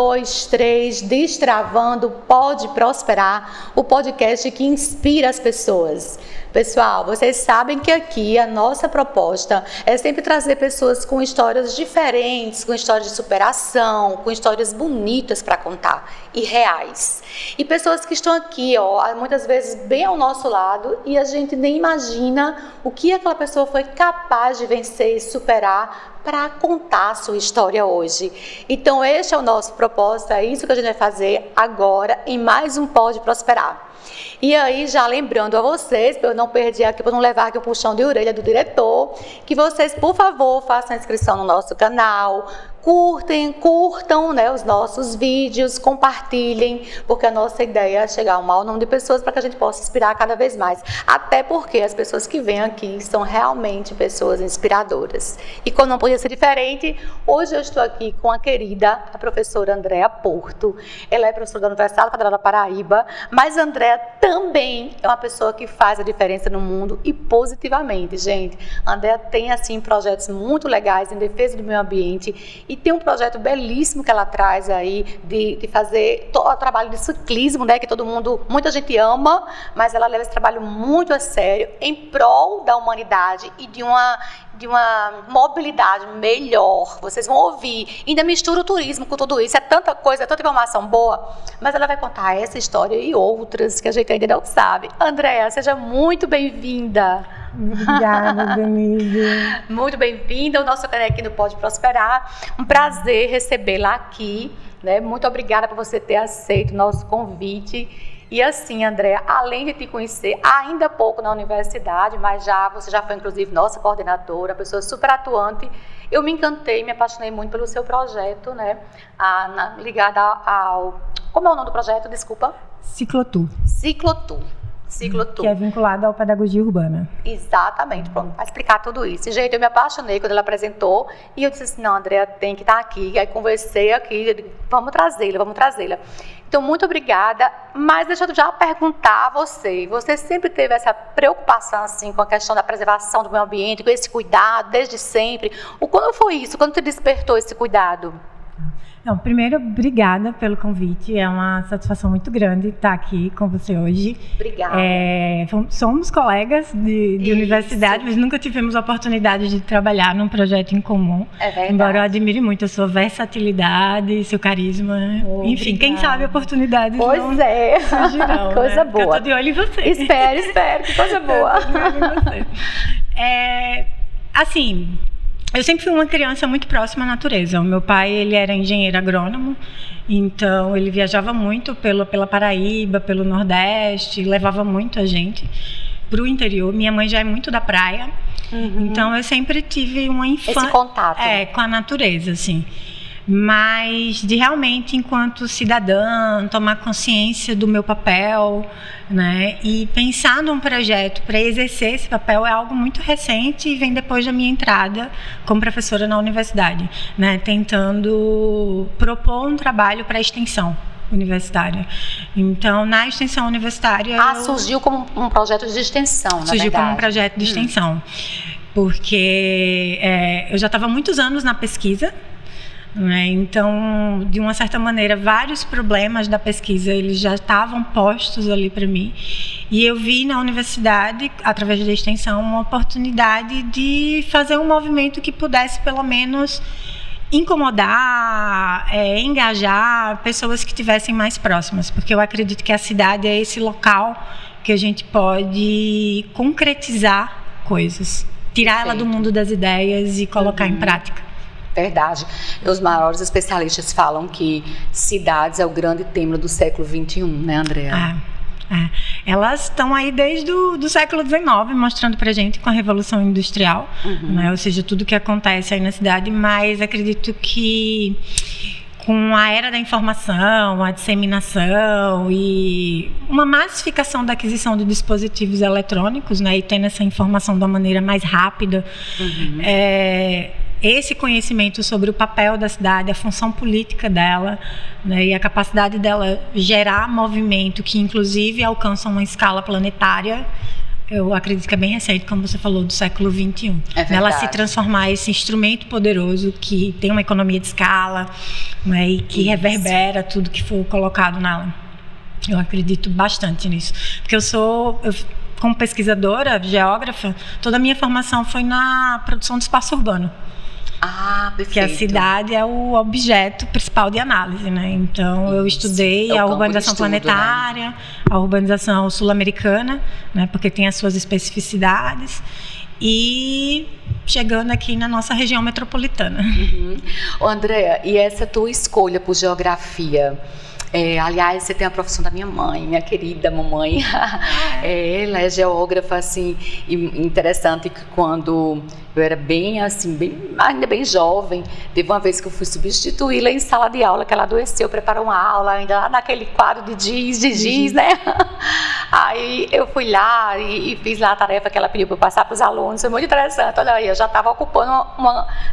2, 3, Destravando Pode Prosperar, o podcast que inspira as pessoas. Pessoal, vocês sabem que aqui a nossa proposta é sempre trazer pessoas com histórias diferentes, com histórias de superação, com histórias bonitas para contar e reais. E pessoas que estão aqui, muitas vezes bem ao nosso lado e a gente nem imagina o que aquela pessoa foi capaz de vencer e superar para contar a sua história hoje. Então este é o nosso propósito, é isso que a gente vai fazer agora em mais um Pode Prosperar. E aí, já lembrando a vocês, para eu não perder aqui, para não levar aqui o puxão de orelha do diretor, que vocês, por favor, façam a inscrição no nosso canal, curtam, né, os nossos vídeos, compartilhem, porque a nossa ideia é chegar a um maior número de pessoas para que a gente possa inspirar cada vez mais. Até porque as pessoas que vêm aqui são realmente pessoas inspiradoras. E como não podia ser diferente, hoje eu estou aqui com a professora Andréa Porto. Ela é professora da Universidade Federal da Paraíba, mas a Andréa também é uma pessoa que faz a diferença no mundo e positivamente, gente. A Andréa tem, assim, projetos muito legais em defesa do meio ambiente. E tem um projeto belíssimo que ela traz aí de fazer todo o trabalho de ciclismo, né, que muita gente ama, mas ela leva esse trabalho muito a sério em prol da humanidade e de uma mobilidade melhor. Vocês vão ouvir. Ainda mistura o turismo com tudo isso. É tanta coisa, é tanta informação boa, mas ela vai contar essa história e outras que a gente ainda não sabe. Andréa, seja muito bem-vinda. Obrigada, Denise. Muito bem-vinda ao nosso canal aqui no Pode Prosperar. Um prazer recebê-la aqui, né? Muito obrigada por você ter aceito o nosso convite. E assim, Andréa, além de te conhecer ainda pouco na universidade, mas você já foi, inclusive, nossa coordenadora, pessoa super atuante, eu me encantei, me apaixonei muito pelo seu projeto, né? Ligada ao... Como é o nome do projeto? Desculpa. Ciclotour. Ciclotour. Que é vinculado à pedagogia urbana. Exatamente, pronto, para explicar tudo isso. Gente, eu me apaixonei quando ela apresentou e eu disse assim, não, Andréa tem que estar aqui. Aí conversei aqui, vamos trazê-la. Então, muito obrigada, mas deixa eu já perguntar a você sempre teve essa preocupação assim, com a questão da preservação do meio ambiente, com esse cuidado desde sempre? Quando foi isso? Quando te despertou esse cuidado? Não, primeiro, obrigada pelo convite. É uma satisfação muito grande estar aqui com você hoje. Obrigada. Somos colegas de universidade, mas nunca tivemos a oportunidade de trabalhar num projeto em comum. É verdade. Embora eu admire muito a sua versatilidade, seu carisma. Enfim, quem sabe oportunidades surgirão. Coisa boa. Eu tô de olho em você. Espero, que coisa boa. Eu tô de olho em você. Assim... Eu sempre fui uma criança muito próxima à natureza. O meu pai, ele era engenheiro agrônomo, então ele viajava muito pela Paraíba, pelo Nordeste, levava muito a gente para o interior. Minha mãe já é muito da praia, então eu sempre tive uma infância... Esse contato. Com a natureza, assim. Mas de realmente, enquanto cidadã, tomar consciência do meu papel, né, e pensar num projeto para exercer esse papel é algo muito recente e vem depois da minha entrada como professora na universidade, né, tentando propor um trabalho para a extensão universitária. Então, na extensão universitária... surgiu como um projeto de extensão, na Surgiu verdade. como um projeto de extensão, porque eu já estava há muitos anos na pesquisa, né? Então, de uma certa maneira, vários problemas da pesquisa eles já estavam postos ali para mim, e eu vi na universidade, através da extensão, uma oportunidade de fazer um movimento que pudesse, pelo menos, incomodar, engajar pessoas que estivessem mais próximas, porque eu acredito que a cidade é esse local que a gente pode concretizar coisas, tirar ela do mundo das ideias e colocar em prática. Verdade. Os maiores especialistas falam que cidades é o grande tema do século XXI, né, Andréa? Elas estão aí desde o século XIX, mostrando pra gente com a Revolução Industrial, né? Ou seja, tudo que acontece aí na cidade, mas acredito que com a era da informação, a disseminação e uma massificação da aquisição de dispositivos eletrônicos, né, e tendo essa informação de uma maneira mais rápida, esse conhecimento sobre o papel da cidade, a função política dela, né, e a capacidade dela gerar movimento que inclusive alcança uma escala planetária, eu acredito que é bem recente, como você falou, do século XXI. Ela se transformar esse instrumento poderoso que tem uma economia de escala, né, e que reverbera tudo que for colocado nela. Eu acredito bastante nisso. Porque eu como pesquisadora, geógrafa, toda a minha formação foi na produção do espaço urbano. Perfeito. Que a cidade é o objeto principal de análise, né? Então, eu estudei a urbanização planetária, né? A urbanização sul-americana, né? Porque tem as suas especificidades. E chegando aqui na nossa região metropolitana. Andréa, e essa tua escolha por geografia? Aliás, você tem a profissão da minha mãe, minha querida mamãe. Ela é geógrafa, assim, interessante que quando eu era ainda bem jovem, teve uma vez que eu fui substituí-la em sala de aula, que ela adoeceu, preparou uma aula, ainda lá naquele quadro de giz, né? Aí eu fui lá e fiz lá a tarefa que ela pediu para eu passar para os alunos, foi muito interessante. Olha aí, eu já estava ocupando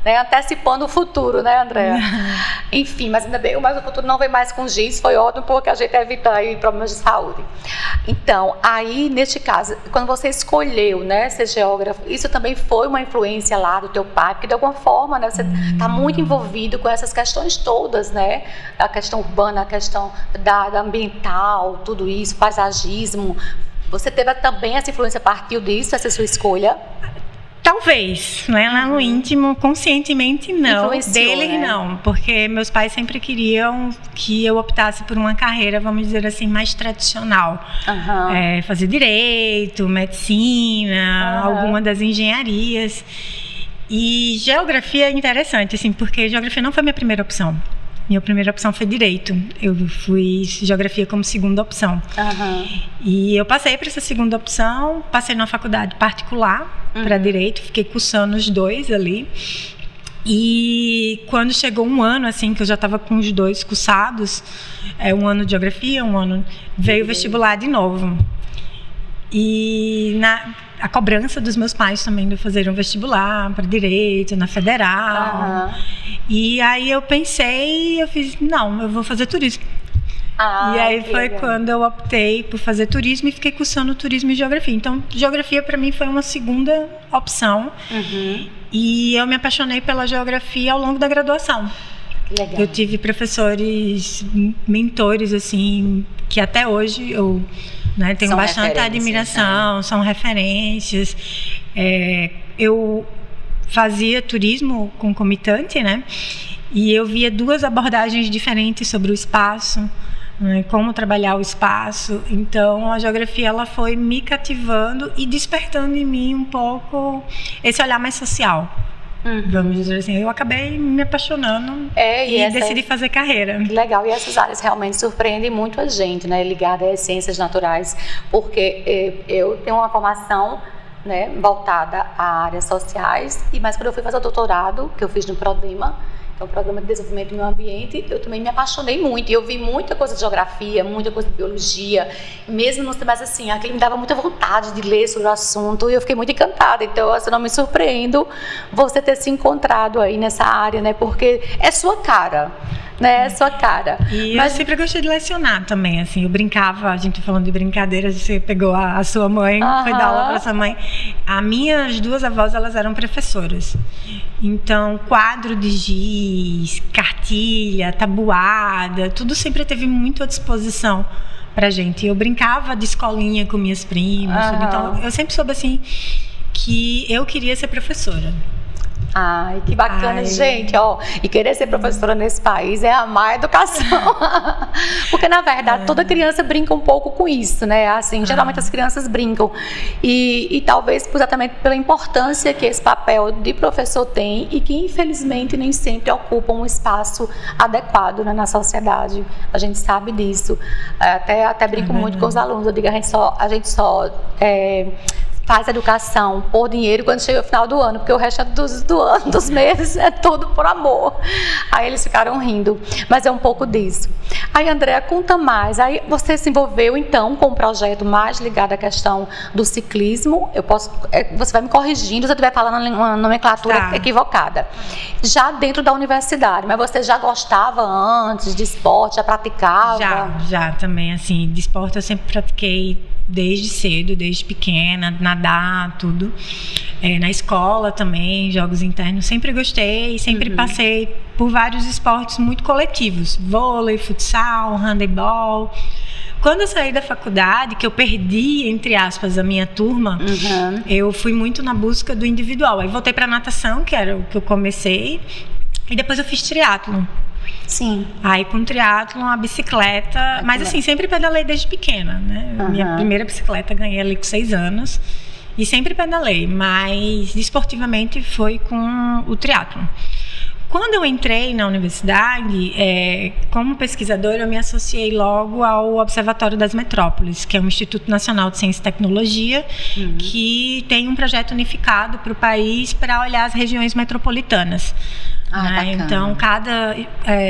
antecipando o futuro, né, Andréa? Enfim, mas ainda bem, mas o futuro não vem mais com giz, foi ótimo porque a gente evita aí problemas de saúde. Então, aí, neste caso, quando você escolheu, né, ser geógrafo, isso também foi uma influência lá do teu pai, porque de alguma forma, né, você está muito envolvido com essas questões todas, né, a questão urbana, a questão da ambiental, tudo isso, paisagismo. Você teve também essa influência, partiu disso, essa sua escolha? Talvez, né? Lá no íntimo, conscientemente não. Influenciou, Deles né? não, porque meus pais sempre queriam que eu optasse por uma carreira, vamos dizer assim, mais tradicional. Fazer direito, medicina, alguma das engenharias. E geografia é interessante, assim, porque geografia não foi minha primeira opção. Minha primeira opção foi direito. Eu fui geografia como segunda opção. E eu passei para essa segunda opção, passei numa faculdade particular para direito, fiquei cursando os dois ali. E quando chegou um ano, assim, que eu já estava com os dois cursados, um ano de geografia, um ano, veio o vestibular de novo. E a cobrança dos meus pais também de fazer um vestibular para direito, na federal. E aí eu pensei, eu fiz, não, eu vou fazer turismo. E aí foi legal. Quando eu optei por fazer turismo e fiquei cursando turismo e geografia. Então, geografia para mim foi uma segunda opção. E eu me apaixonei pela geografia ao longo da graduação. Legal. Eu tive professores, mentores, assim, que até hoje eu... Né, tenho bastante admiração, são referências. Eu fazia turismo concomitante, né? E eu via duas abordagens diferentes sobre o espaço, né, como trabalhar o espaço. Então, a geografia ela foi me cativando e despertando em mim um pouco esse olhar mais social. Vamos dizer assim, eu acabei me apaixonando e decidi fazer carreira. Legal, e essas áreas realmente surpreendem muito a gente, né, ligada às ciências naturais, porque eu tenho uma formação, né, voltada a áreas sociais, mas quando eu fui fazer o doutorado, que eu fiz no Prodema, que é o Programa de Desenvolvimento do Meio Ambiente, eu também me apaixonei muito, e eu vi muita coisa de geografia, muita coisa de biologia, mesmo não sei mais assim, aquilo me dava muita vontade de ler sobre o assunto, e eu fiquei muito encantada. Então, assim, não me surpreendo você ter se encontrado aí nessa área, né, porque é sua cara. Né, é sua cara. E eu sempre gostei de lecionar também, assim, eu brincava, a gente falando de brincadeiras, você pegou a sua mãe, foi dar aula para sua mãe. As minhas duas avós, elas eram professoras. Então, quadro de giz, cartilha, tabuada, tudo sempre teve muito à disposição pra gente. Eu brincava de escolinha com minhas primas, então eu sempre soube, assim, que eu queria ser professora. Ai, que bacana, gente, e querer ser professora nesse país é amar a educação, porque na verdade toda criança brinca um pouco com isso, né, assim, geralmente as crianças brincam, e talvez exatamente pela importância que esse papel de professor tem, e que infelizmente nem sempre ocupa um espaço adequado, né, na sociedade, a gente sabe disso, até brinco muito com os alunos, eu digo, a gente só faz educação por dinheiro quando chega o final do ano, porque o resto dos meses é tudo por amor. Aí eles ficaram rindo, mas é um pouco disso. Aí, Andréa, conta mais. Aí você se envolveu então com um projeto mais ligado à questão do ciclismo. Você vai me corrigindo se eu estiver falando uma nomenclatura equivocada. Já dentro da universidade, mas você já gostava antes de esporte, já praticava? Já também, assim, de esporte eu sempre pratiquei desde cedo, desde pequena, nadar, tudo. Na escola também, jogos internos, sempre gostei, sempre passei por vários esportes muito coletivos, vôlei, futsal, handebol. Quando eu saí da faculdade, que eu perdi, entre aspas, a minha turma, eu fui muito na busca do individual. Aí voltei para natação, que era o que eu comecei, e depois eu fiz triatlon. Sim. Aí com triatlon, a bicicleta, mas assim, sempre pedalei desde pequena, né? Minha primeira bicicleta ganhei ali com 6 anos e sempre pedalei, mas esportivamente foi com o triatlon. Quando eu entrei na universidade, como pesquisadora, eu me associei logo ao Observatório das Metrópoles, que é um Instituto Nacional de Ciência e Tecnologia, que tem um projeto unificado para o país para olhar as regiões metropolitanas. Então,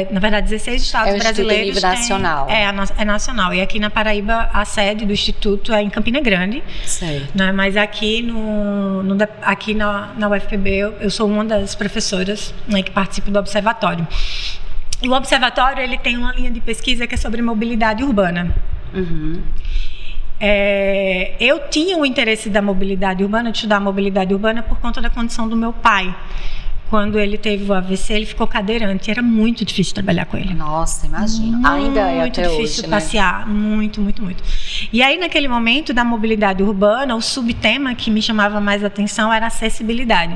na verdade, 16 estados brasileiros. É nível nacional. É nacional. E aqui na Paraíba, a sede do Instituto é em Campina Grande. Certo. Né? Mas aqui, aqui na UFPB, eu sou uma das professoras, né, que participa do observatório. E o observatório ele tem uma linha de pesquisa que é sobre mobilidade urbana. Eu tinha o interesse da mobilidade urbana, de estudar a mobilidade urbana, por conta da condição do meu pai. Quando ele teve o AVC, ele ficou cadeirante. Era muito difícil trabalhar com ele. Nossa, imagino. Ainda é até hoje, muito difícil passear. Muito, muito, muito. E aí, naquele momento da mobilidade urbana, o subtema que me chamava mais atenção era a acessibilidade.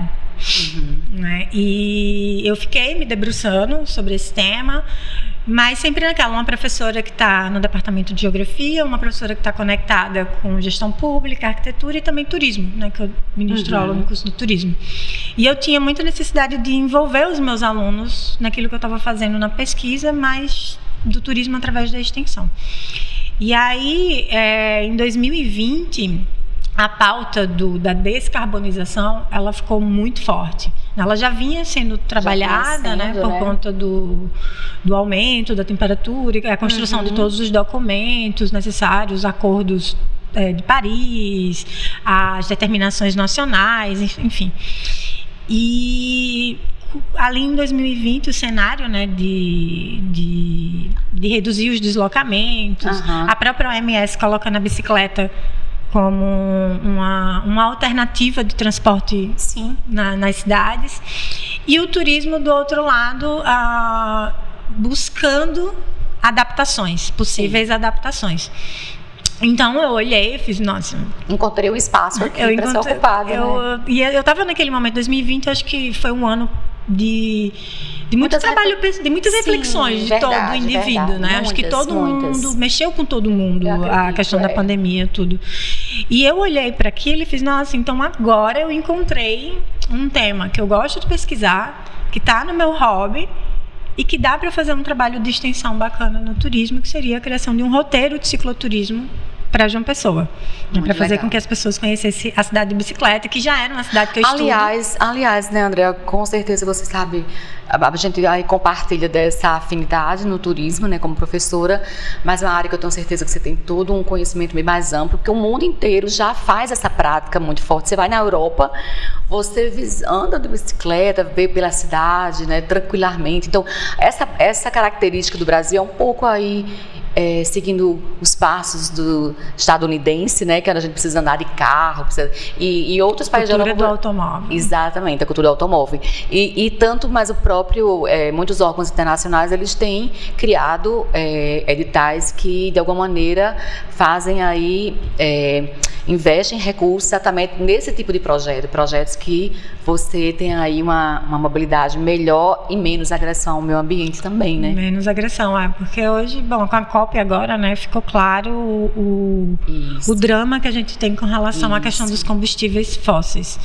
Né? E eu fiquei me debruçando sobre esse tema, mas sempre naquela, uma professora que está no departamento de geografia, uma professora que está conectada com gestão pública, arquitetura e também turismo, né, que eu ministro aula no curso de turismo. E eu tinha muita necessidade de envolver os meus alunos naquilo que eu estava fazendo na pesquisa, mas do turismo através da extensão. E aí, em 2020, a pauta da descarbonização, ela ficou muito forte. Ela já vinha sendo trabalhada, né, por conta do aumento da temperatura, a construção de todos os documentos necessários, acordos de Paris, as determinações nacionais, enfim. E ali em 2020 o cenário, né, de reduzir os deslocamentos, a própria OMS coloca na bicicleta como uma alternativa de transporte nas cidades, e o turismo do outro lado buscando adaptações, possíveis adaptações. Então eu olhei e fiz, nossa, encontrei um espaço aqui para ser ocupado. E eu estava naquele momento, 2020, acho que foi um ano de muito trabalho, de muitas reflexões de todo o indivíduo, né? Acho que todo mundo mexeu com todo mundo, a questão da pandemia, tudo. E eu olhei para aquilo e fiz, nossa, então agora eu encontrei um tema que eu gosto de pesquisar, que está no meu hobby e que dá para fazer um trabalho de extensão bacana no turismo, que seria a criação de um roteiro de cicloturismo para João Pessoa, para fazer com que as pessoas conhecessem a cidade de bicicleta, que já era uma cidade que eu estudo. Aliás, né, Andréa, com certeza você sabe, a gente aí compartilha dessa afinidade no turismo, né, como professora, mas é uma área que eu tenho certeza que você tem todo um conhecimento bem mais amplo, porque o mundo inteiro já faz essa prática muito forte. Você vai na Europa, você anda de bicicleta, vê pela cidade, né, tranquilamente. Então, essa característica do Brasil é um pouco aí seguindo os passos do estadunidense, né, que a gente precisa andar de carro, e outros países da Europa. Cultura do automóvel. Exatamente, a cultura do automóvel. E tanto mais o próprio, muitos órgãos internacionais, eles têm criado editais que, de alguma maneira, fazem aí, investem recursos exatamente nesse tipo de projetos que você tem aí uma mobilidade melhor e menos agressão ao meio ambiente também, né? Menos agressão, porque hoje, bom, com a COP agora, né, ficou claro o drama que a gente tem com relação à questão dos combustíveis fósseis,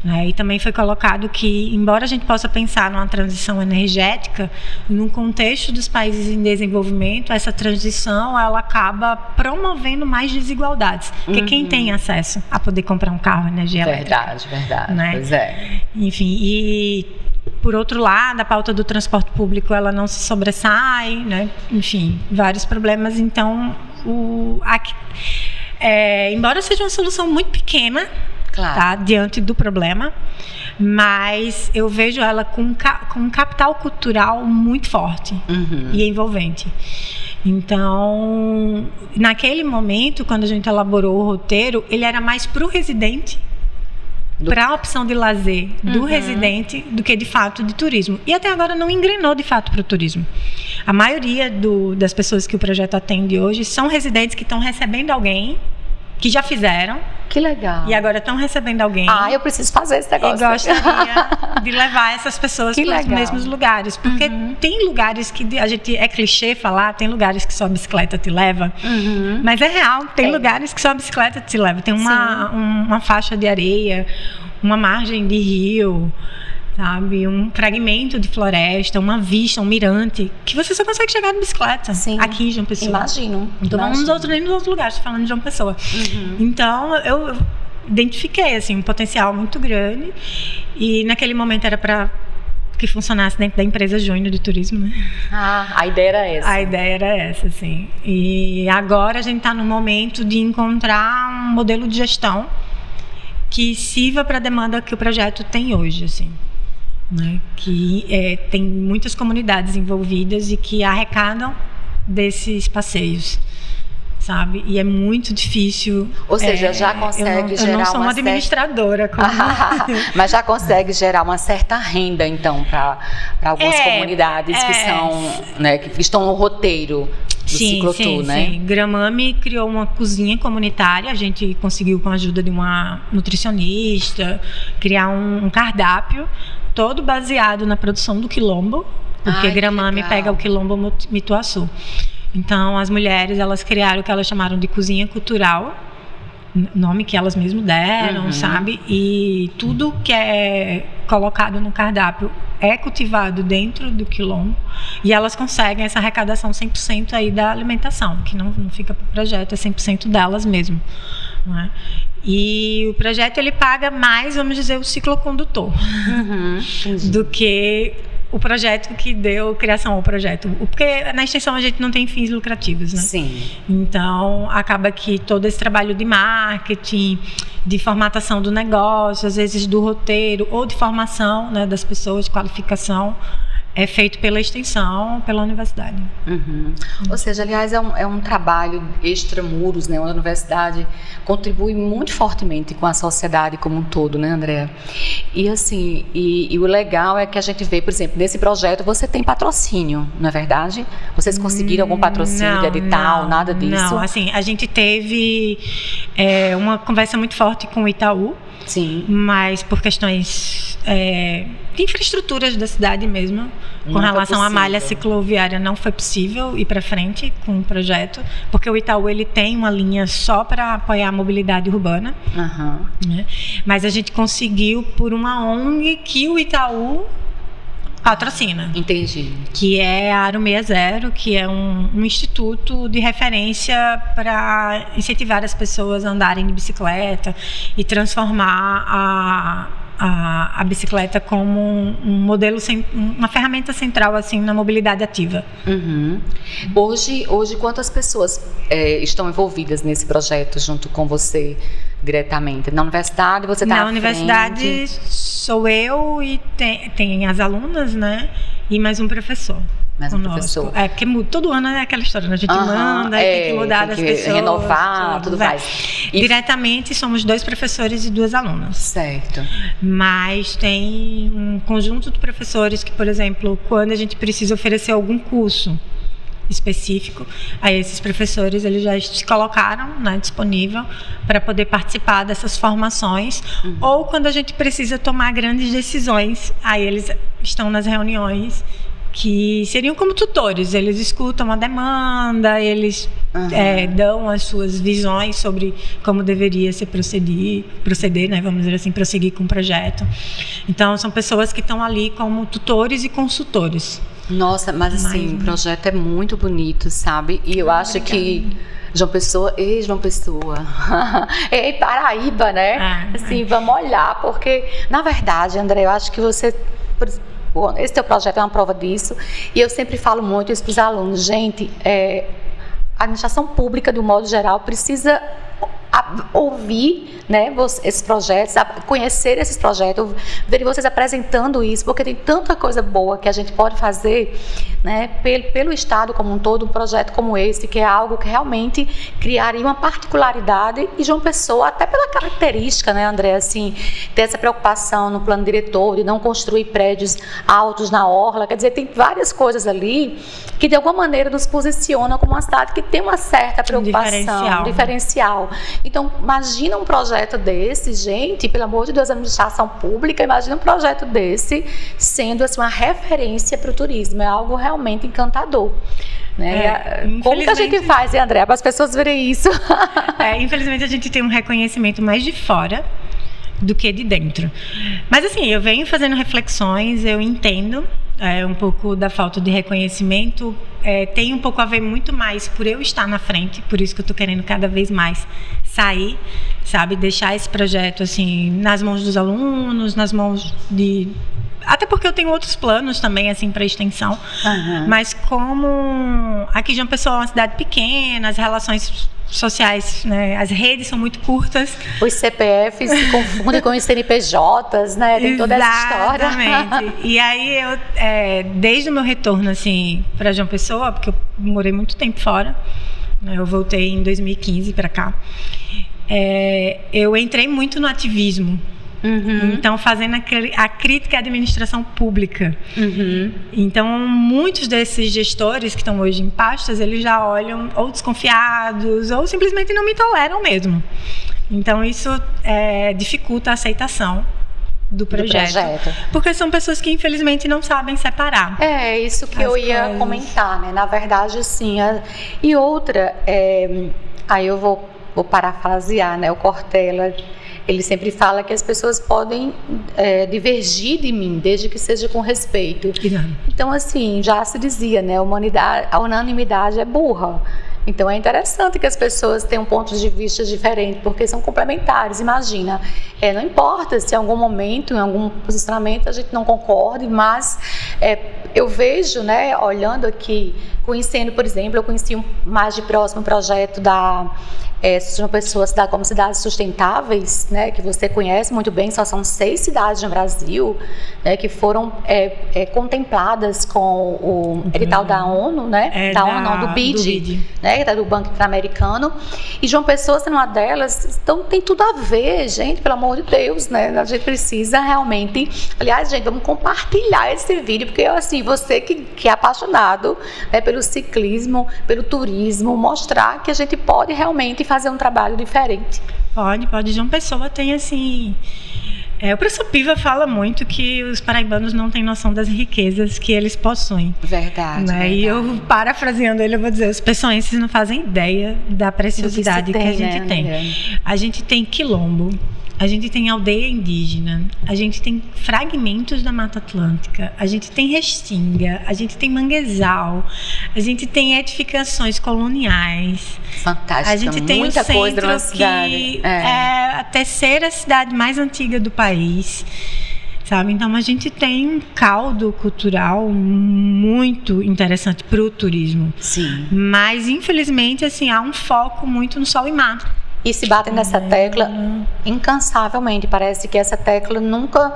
né? E também foi colocado que, embora a gente possa pensar numa transição energética, no contexto dos países em desenvolvimento, essa transição, ela acaba promovendo mais desigualdades, porque quem tem acesso a poder comprar um carro energia elétrica. Verdade, né? Pois é. Enfim, e por outro lado, a pauta do transporte público, ela não se sobressai, né? Enfim, vários problemas. Então, embora seja uma solução muito pequena, claro, tá, diante do problema, mas eu vejo ela com um capital cultural muito forte e envolvente. Então, naquele momento, quando a gente elaborou o roteiro, ele era mais para o residente, para a opção de lazer do residente, do que de fato de turismo. E até agora não engrenou de fato para o turismo. A maioria das pessoas que o projeto atende hoje são residentes que estão recebendo alguém, que já fizeram. Que legal. E agora estão recebendo alguém. Eu preciso fazer esse negócio. E gostaria de levar essas pessoas para os mesmos lugares. Porque tem lugares que a gente, é clichê falar, tem lugares que só a bicicleta te leva. Mas é real, tem lugares que só a bicicleta te leva. Tem uma faixa de areia, uma margem de rio, sabe, um fragmento de floresta, uma vista, um mirante, que você só consegue chegar de bicicleta. Sim. Aqui em João Pessoa. Imagino. Então vamos nos outros lugares, falando de João Pessoa. Então eu identifiquei assim um potencial muito grande, e naquele momento era para que funcionasse dentro da empresa Júnior de turismo, né? A ideia era essa. A ideia era essa, sim. E agora a gente está no momento de encontrar um modelo de gestão que sirva para a demanda que o projeto tem hoje, assim. Né, que tem muitas comunidades envolvidas e que arrecadam desses passeios, sabe? E é muito difícil. Ou seja, já consegue gerar uma. Eu não sou uma administradora. Mas já consegue gerar uma certa renda, então, para algumas comunidades que são, né, que estão no roteiro do Ciclotour, né? Sim. Gramame criou uma cozinha comunitária. A gente conseguiu, com a ajuda de uma nutricionista, criar um cardápio todo baseado na produção do quilombo, porque Gramame pega o quilombo Mituaçu. Então, as mulheres, elas criaram o que elas chamaram de cozinha cultural, nome que elas mesmas deram, sabe? E tudo que é colocado no cardápio é cultivado dentro do quilombo, e elas conseguem essa arrecadação 100% aí da alimentação, que não fica para o projeto, é 100% delas mesmo. Não é? E o projeto, ele paga mais, vamos dizer, o ciclocondutor do que o projeto que deu criação ao projeto. Porque na extensão a gente não tem fins lucrativos, né? Sim. Então, acaba que todo esse trabalho de marketing, de formatação do negócio, às vezes do roteiro, ou de formação, né, das pessoas, de qualificação, é feito pela extensão, pela universidade. Ou seja, aliás, é um trabalho extramuros, né? A universidade contribui muito fortemente com a sociedade como um todo, né, Andréa? E assim, e o legal é que a gente vê, por exemplo, nesse projeto você tem patrocínio, não é verdade? Vocês conseguiram algum patrocínio de edital, nada disso? Não, assim, a gente teve uma conversa muito forte com o Itaú. Sim. Mas por questões de infraestruturas da cidade mesmo, com relação à malha cicloviária, não foi possível ir para frente com o projeto, porque o Itaú, ele tem uma linha só para apoiar a mobilidade urbana, né? Mas a gente conseguiu por uma ONG que o Itaú patrocina. Entendi. Que é a Aro 60, que é um instituto de referência para incentivar as pessoas a andarem de bicicleta e transformar a bicicleta como um modelo, uma ferramenta central assim na mobilidade ativa. Hoje quantas pessoas estão envolvidas nesse projeto junto com você diretamente? Na universidade você está na universidade sou eu e tem as alunas, né? E mais um professor. Mais um professor. Porque todo ano é aquela história, né? A gente manda e tem que mudar as pessoas. Renovar, tudo mais. Diretamente somos 2 professores e 2 alunas. Certo. Mas tem um conjunto de professores que, por exemplo, quando a gente precisa oferecer algum curso específico, aí esses professores, eles já se colocaram, né, disponível para poder participar dessas formações, ou quando a gente precisa tomar grandes decisões, aí eles estão nas reuniões que seriam como tutores, eles escutam a demanda, eles dão as suas visões sobre como deveria se proceder, né, vamos dizer assim, prosseguir com o projeto. Então, são pessoas que estão ali como tutores e consultores. Nossa, mas assim, o projeto é muito bonito, sabe? E eu acho que João Pessoa, e Paraíba, né? Assim, vamos olhar, porque, na verdade, André, eu acho que você... Esse teu projeto é uma prova disso, e eu sempre falo muito isso para os alunos. Gente, a administração pública, de um modo geral, precisa ouvir, né, esses projetos, conhecer esses projetos, ver vocês apresentando isso, porque tem tanta coisa boa que a gente pode fazer, né, pelo Estado como um todo, um projeto como esse, que é algo que realmente criaria uma particularidade e João Pessoa, até pela característica, né, André, assim, ter essa preocupação no plano diretor de não construir prédios altos na orla, quer dizer, tem várias coisas ali que de alguma maneira nos posicionam como uma cidade que tem uma certa preocupação, diferencial. Então, imagina um projeto desse, gente, pelo amor de Deus, a administração pública, imagina um projeto desse sendo assim, uma referência para o turismo, é algo realmente encantador. Né? Como que a gente faz, André, para as pessoas verem isso? Infelizmente a gente tem um reconhecimento mais de fora do que de dentro. Mas assim, eu venho fazendo reflexões, eu entendo um pouco da falta de reconhecimento, tem um pouco a ver muito mais por eu estar na frente, por isso que eu estou querendo cada vez mais sair, sabe, deixar esse projeto assim nas mãos dos alunos, nas mãos de... Até porque eu tenho outros planos também, assim, para extensão. Uhum. Mas como aqui João Pessoa é uma cidade pequena, as relações sociais, né, as redes são muito curtas. Os CPFs se confundem com os CNPJs, né? Tem toda essa história. Exatamente. E aí, desde o meu retorno, assim, para João Pessoa, porque eu morei muito tempo fora, né, eu voltei em 2015 para cá, eu entrei muito no ativismo. Uhum. Então, fazendo a crítica à administração pública. Uhum. Então, muitos desses gestores que estão hoje em pastas, eles já olham ou desconfiados ou simplesmente não me toleram mesmo. Então, isso dificulta a aceitação do projeto. Porque são pessoas que, infelizmente, não sabem separar. É isso que eu ia comentar, né? Na verdade, sim. E outra, aí eu vou parafrasear, né? O Cortella, ele sempre fala que as pessoas podem divergir de mim, desde que seja com respeito. Então, assim, já se dizia, né? A unanimidade é burra. Então, é interessante que as pessoas tenham pontos de vista diferentes, porque são complementares. Imagina, não importa se em algum momento, em algum posicionamento, a gente não concorde, mas eu vejo, né, olhando aqui, conhecendo, por exemplo, eu conheci mais de próximo o projeto da João Pessoa Cidade como Cidades Sustentáveis, né, que você conhece muito bem, só são 6 cidades no Brasil, né, que foram contempladas com o edital da ONU, né, do BID, né, do Banco Interamericano, e João Pessoa sendo uma delas. Então tem tudo a ver, gente, pelo amor de Deus, né, a gente precisa realmente, aliás, gente, vamos compartilhar esse vídeo, porque assim, você que é apaixonado, né, pelo ciclismo, pelo turismo, mostrar que a gente pode realmente fazer um trabalho diferente. Pode. João Pessoa tem assim... o professor Piva fala muito que os paraibanos não têm noção das riquezas que eles possuem. Verdade. Né? E eu, parafraseando ele, eu vou dizer, os pessoenses não fazem ideia da preciosidade que a gente tem. A gente tem quilombo, a gente tem aldeia indígena, a gente tem fragmentos da Mata Atlântica, a gente tem restinga, a gente tem manguezal, a gente tem edificações coloniais. Fantástico. A gente tem muita o centro, coisa na cidade. Que é a terceira cidade mais antiga do país. Sabe? Então a gente tem um caldo cultural muito interessante para o turismo. Sim. Mas infelizmente assim, há um foco muito no sol e mar. E se batem nessa tecla incansavelmente. Parece que essa tecla nunca...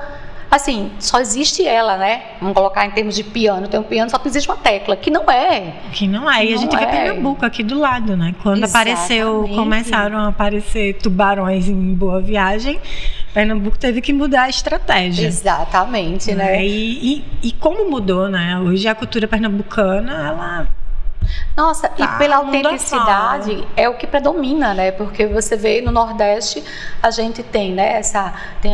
Assim, só existe ela, né? Vamos colocar em termos de piano. Tem um piano, só que existe uma tecla, que não é. E a gente vê Pernambuco aqui do lado, né? Quando começaram a aparecer tubarões em Boa Viagem, Pernambuco teve que mudar a estratégia. Exatamente, né? E como mudou, né? Hoje a cultura pernambucana, ela... Nossa, e pela autenticidade é o que predomina, né? Porque você vê no Nordeste, a gente tem, né, tem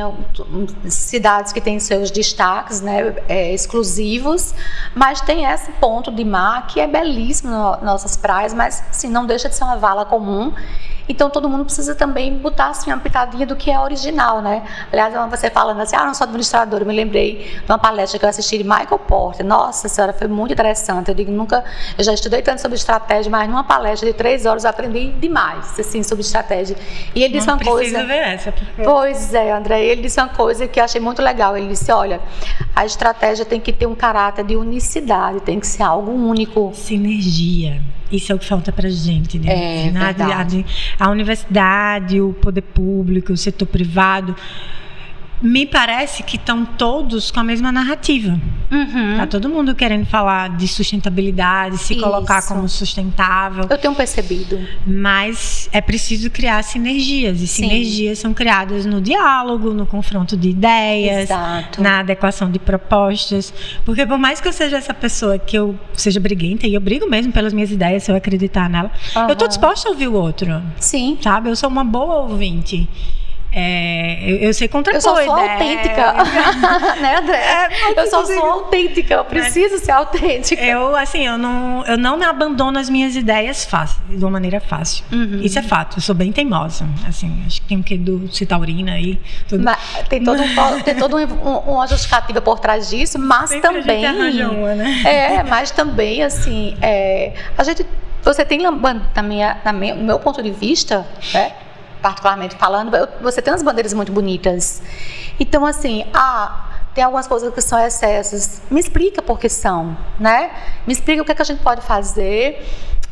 cidades que têm seus destaques, né, exclusivos, mas tem esse ponto de mar que é belíssimo nas nossas praias, mas assim, não deixa de ser uma vala comum. Então todo mundo precisa também botar assim, uma pitadinha do que é original, né? Aliás, você falando assim, não sou administradora, eu me lembrei de uma palestra que eu assisti de Michael Porter. Nossa senhora, foi muito interessante. Eu já estudei tanto sobre estratégia, mas numa palestra de 3 horas eu aprendi demais, assim, sobre estratégia. E ele disse uma coisa... ver essa. Porque... Pois é, André, ele disse uma coisa que eu achei muito legal. Ele disse, olha, a estratégia tem que ter um caráter de unicidade, tem que ser algo único. Sinergia. Isso é o que falta pra gente, né? Verdade. A universidade, o poder público, o setor privado, me parece que estão todos com a mesma narrativa. Tá todo mundo querendo falar de sustentabilidade, se colocar como sustentável. Eu tenho percebido. Mas é preciso criar sinergias. E sinergias são criadas no diálogo, no confronto de ideias, na adequação de propostas. Porque por mais que eu seja essa pessoa que eu seja briguenta, e eu brigo mesmo pelas minhas ideias, se eu acreditar nela, eu estou disposta a ouvir o outro. Sim. Sabe? Eu sou uma boa ouvinte. Eu sei contrapor. Eu só sou autêntica. Né, André? Eu só sou autêntica. Eu preciso ser autêntica. Eu não me abandono as minhas ideias de uma maneira fácil. Isso é fato. Eu sou bem teimosa. Assim, acho que tem um quê do citaurina aí. Tem toda uma justificativa por trás disso, mas sempre também. A gente arranja uma, né? Mas também, assim, você tem, no meu ponto de vista, né? Particularmente falando, você tem umas bandeiras muito bonitas. Então, assim, tem algumas coisas que são excessos. Me explica por que são, né? Me explica o que a gente pode fazer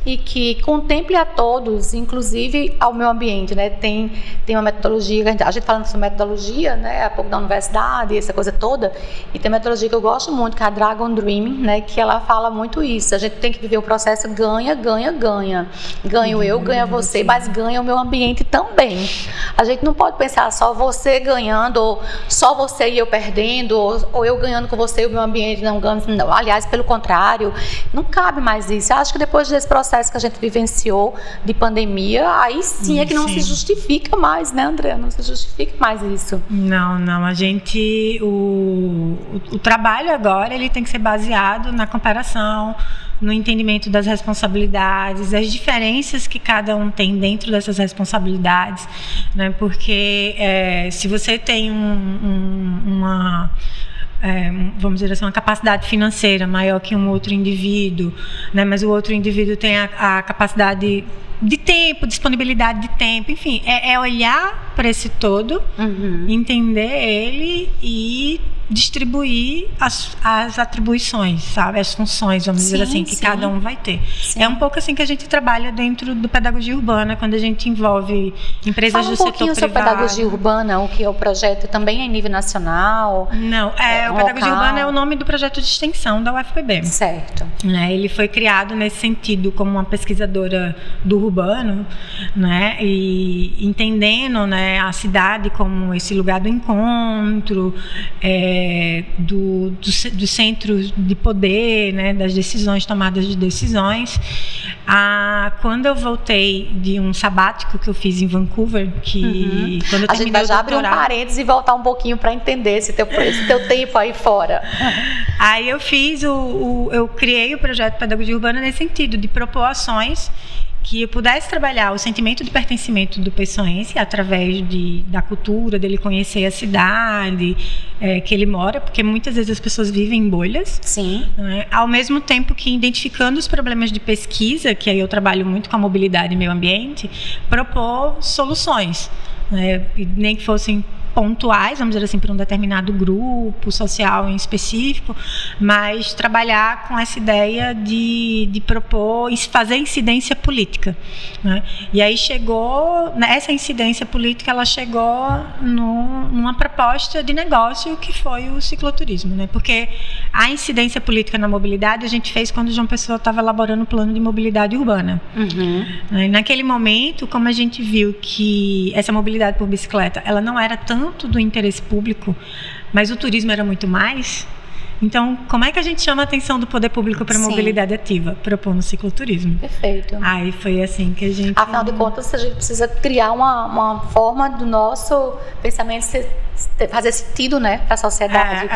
e que contemple a todos, inclusive ao meio ambiente, né? Tem uma metodologia, a gente falando sobre metodologia, né? Há pouco da universidade, essa coisa toda, e tem uma metodologia que eu gosto muito, que é a Dragon Dreaming, né? Que ela fala muito isso. A gente tem que viver o processo ganha, ganha, ganha. Ganho eu, ganha você, mas ganha o meio ambiente também. A gente não pode pensar só você ganhando, ou só você e eu perdendo, ou eu ganhando com você e o meio ambiente não ganhando. Não. Aliás, pelo contrário, não cabe mais isso. Eu acho que depois desse processo que a gente vivenciou de pandemia, aí sim é que não se justifica mais, né, André? Não se justifica mais isso. Não, a gente, o trabalho agora, ele tem que ser baseado na comparação, no entendimento das responsabilidades, as diferenças que cada um tem dentro dessas responsabilidades, né? Porque se você tem uma vamos dizer assim, uma capacidade financeira maior que um outro indivíduo, né? Mas o outro indivíduo tem a capacidade de tempo, disponibilidade de tempo, enfim, é olhar para esse todo, entender ele e distribuir as atribuições, sabe? As funções, vamos dizer assim, que cada um vai ter. É um pouco assim que a gente trabalha dentro do Pedagogia Urbana, quando a gente envolve empresas do setor privado. Fala um pouquinho sobre Pedagogia Urbana, o que é o projeto também é em nível nacional? Não, o Pedagogia Urbana é o nome do projeto de extensão da UFPB. Certo. Ele foi criado nesse sentido como uma pesquisadora do urbano, né? E entendendo, né, a cidade como esse lugar do encontro, do centro de poder, né, das decisões, tomadas de decisões. Quando eu voltei de um sabático que eu fiz em Vancouver, que quando eu terminei o doutorado... A gente vai já abrir um parênteses e voltar um pouquinho para entender esse teu tempo aí fora. Aí eu eu criei o projeto Pedagogia Urbana nesse sentido, de propor ações que eu pudesse trabalhar o sentimento de pertencimento do pessoense através da cultura, dele conhecer a cidade que ele mora, porque muitas vezes as pessoas vivem em bolhas. Sim. Né? Ao mesmo tempo que, identificando os problemas de pesquisa, que aí eu trabalho muito com a mobilidade e meio ambiente, propor soluções, né? Nem que fossem pontuais, vamos dizer assim, para um determinado grupo social em específico, mas trabalhar com essa ideia de propor, fazer incidência política, né? E aí essa incidência política, ela chegou numa proposta de negócio que foi o cicloturismo, né? Porque a incidência política na mobilidade a gente fez quando o João Pessoa estava elaborando o plano de mobilidade urbana. Naquele momento, como a gente viu que essa mobilidade por bicicleta, ela não era tanto do interesse público, mas o turismo era muito mais. Então, como é que a gente chama a atenção do poder público para a mobilidade ativa? Propondo cicloturismo. Perfeito. Aí foi assim que a gente... Afinal de contas, a gente precisa criar uma forma do nosso pensamento fazer sentido, né, para a sociedade.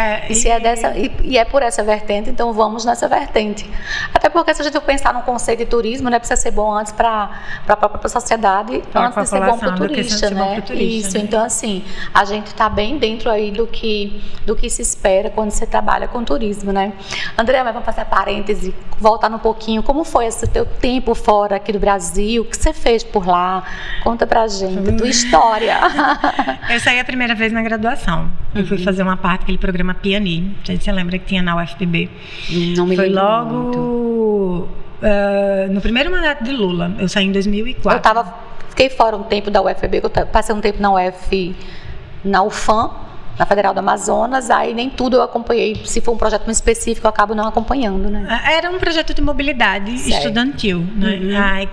E é por essa vertente, então vamos nessa vertente. Até porque se a gente for pensar num conceito de turismo, né, precisa ser bom antes para a própria sociedade, antes de ser bom para o turista, né? Isso, né? Então assim, a gente está bem dentro aí do que se espera quando você trabalha com turismo, né? André, mas vamos fazer parêntese, voltar um pouquinho, como foi esse teu tempo fora aqui do Brasil, o que você fez por lá? Conta pra gente, tua história. Eu saí a primeira vez na graduação. Eu fui fazer uma parte daquele programa Piani. Você lembra que tinha na UFPB? Não me lembro logo muito. no primeiro mandato de Lula. Eu saí em 2004. Fiquei fora um tempo da UFPB, eu passei um tempo na UFAM, na Federal do Amazonas, aí nem tudo eu acompanhei. Se for um projeto muito específico, eu acabo não acompanhando, né? Era um projeto de mobilidade estudantil, né?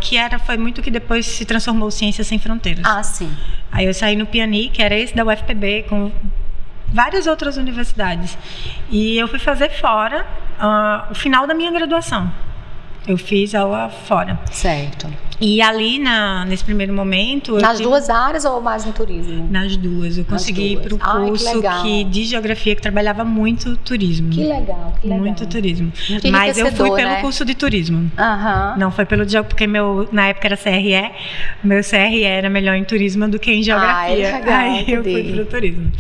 Foi muito que depois se transformou Ciências Sem Fronteiras. Ah, sim. Aí eu saí no Piani, que era esse da UFPB, com várias outras universidades. E eu fui fazer fora o final da minha graduação. Eu fiz aula fora. Certo. E ali, nesse primeiro momento... Nas duas áreas ou mais no turismo? Nas duas. Eu consegui ir para o curso de geografia, que trabalhava muito turismo. Que legal, que legal. Muito turismo. Mas eu fui pelo curso de turismo. Não foi pelo porque na época era CRE. Meu CRE era melhor em turismo do que em geografia. Legal, aí eu fui para o turismo.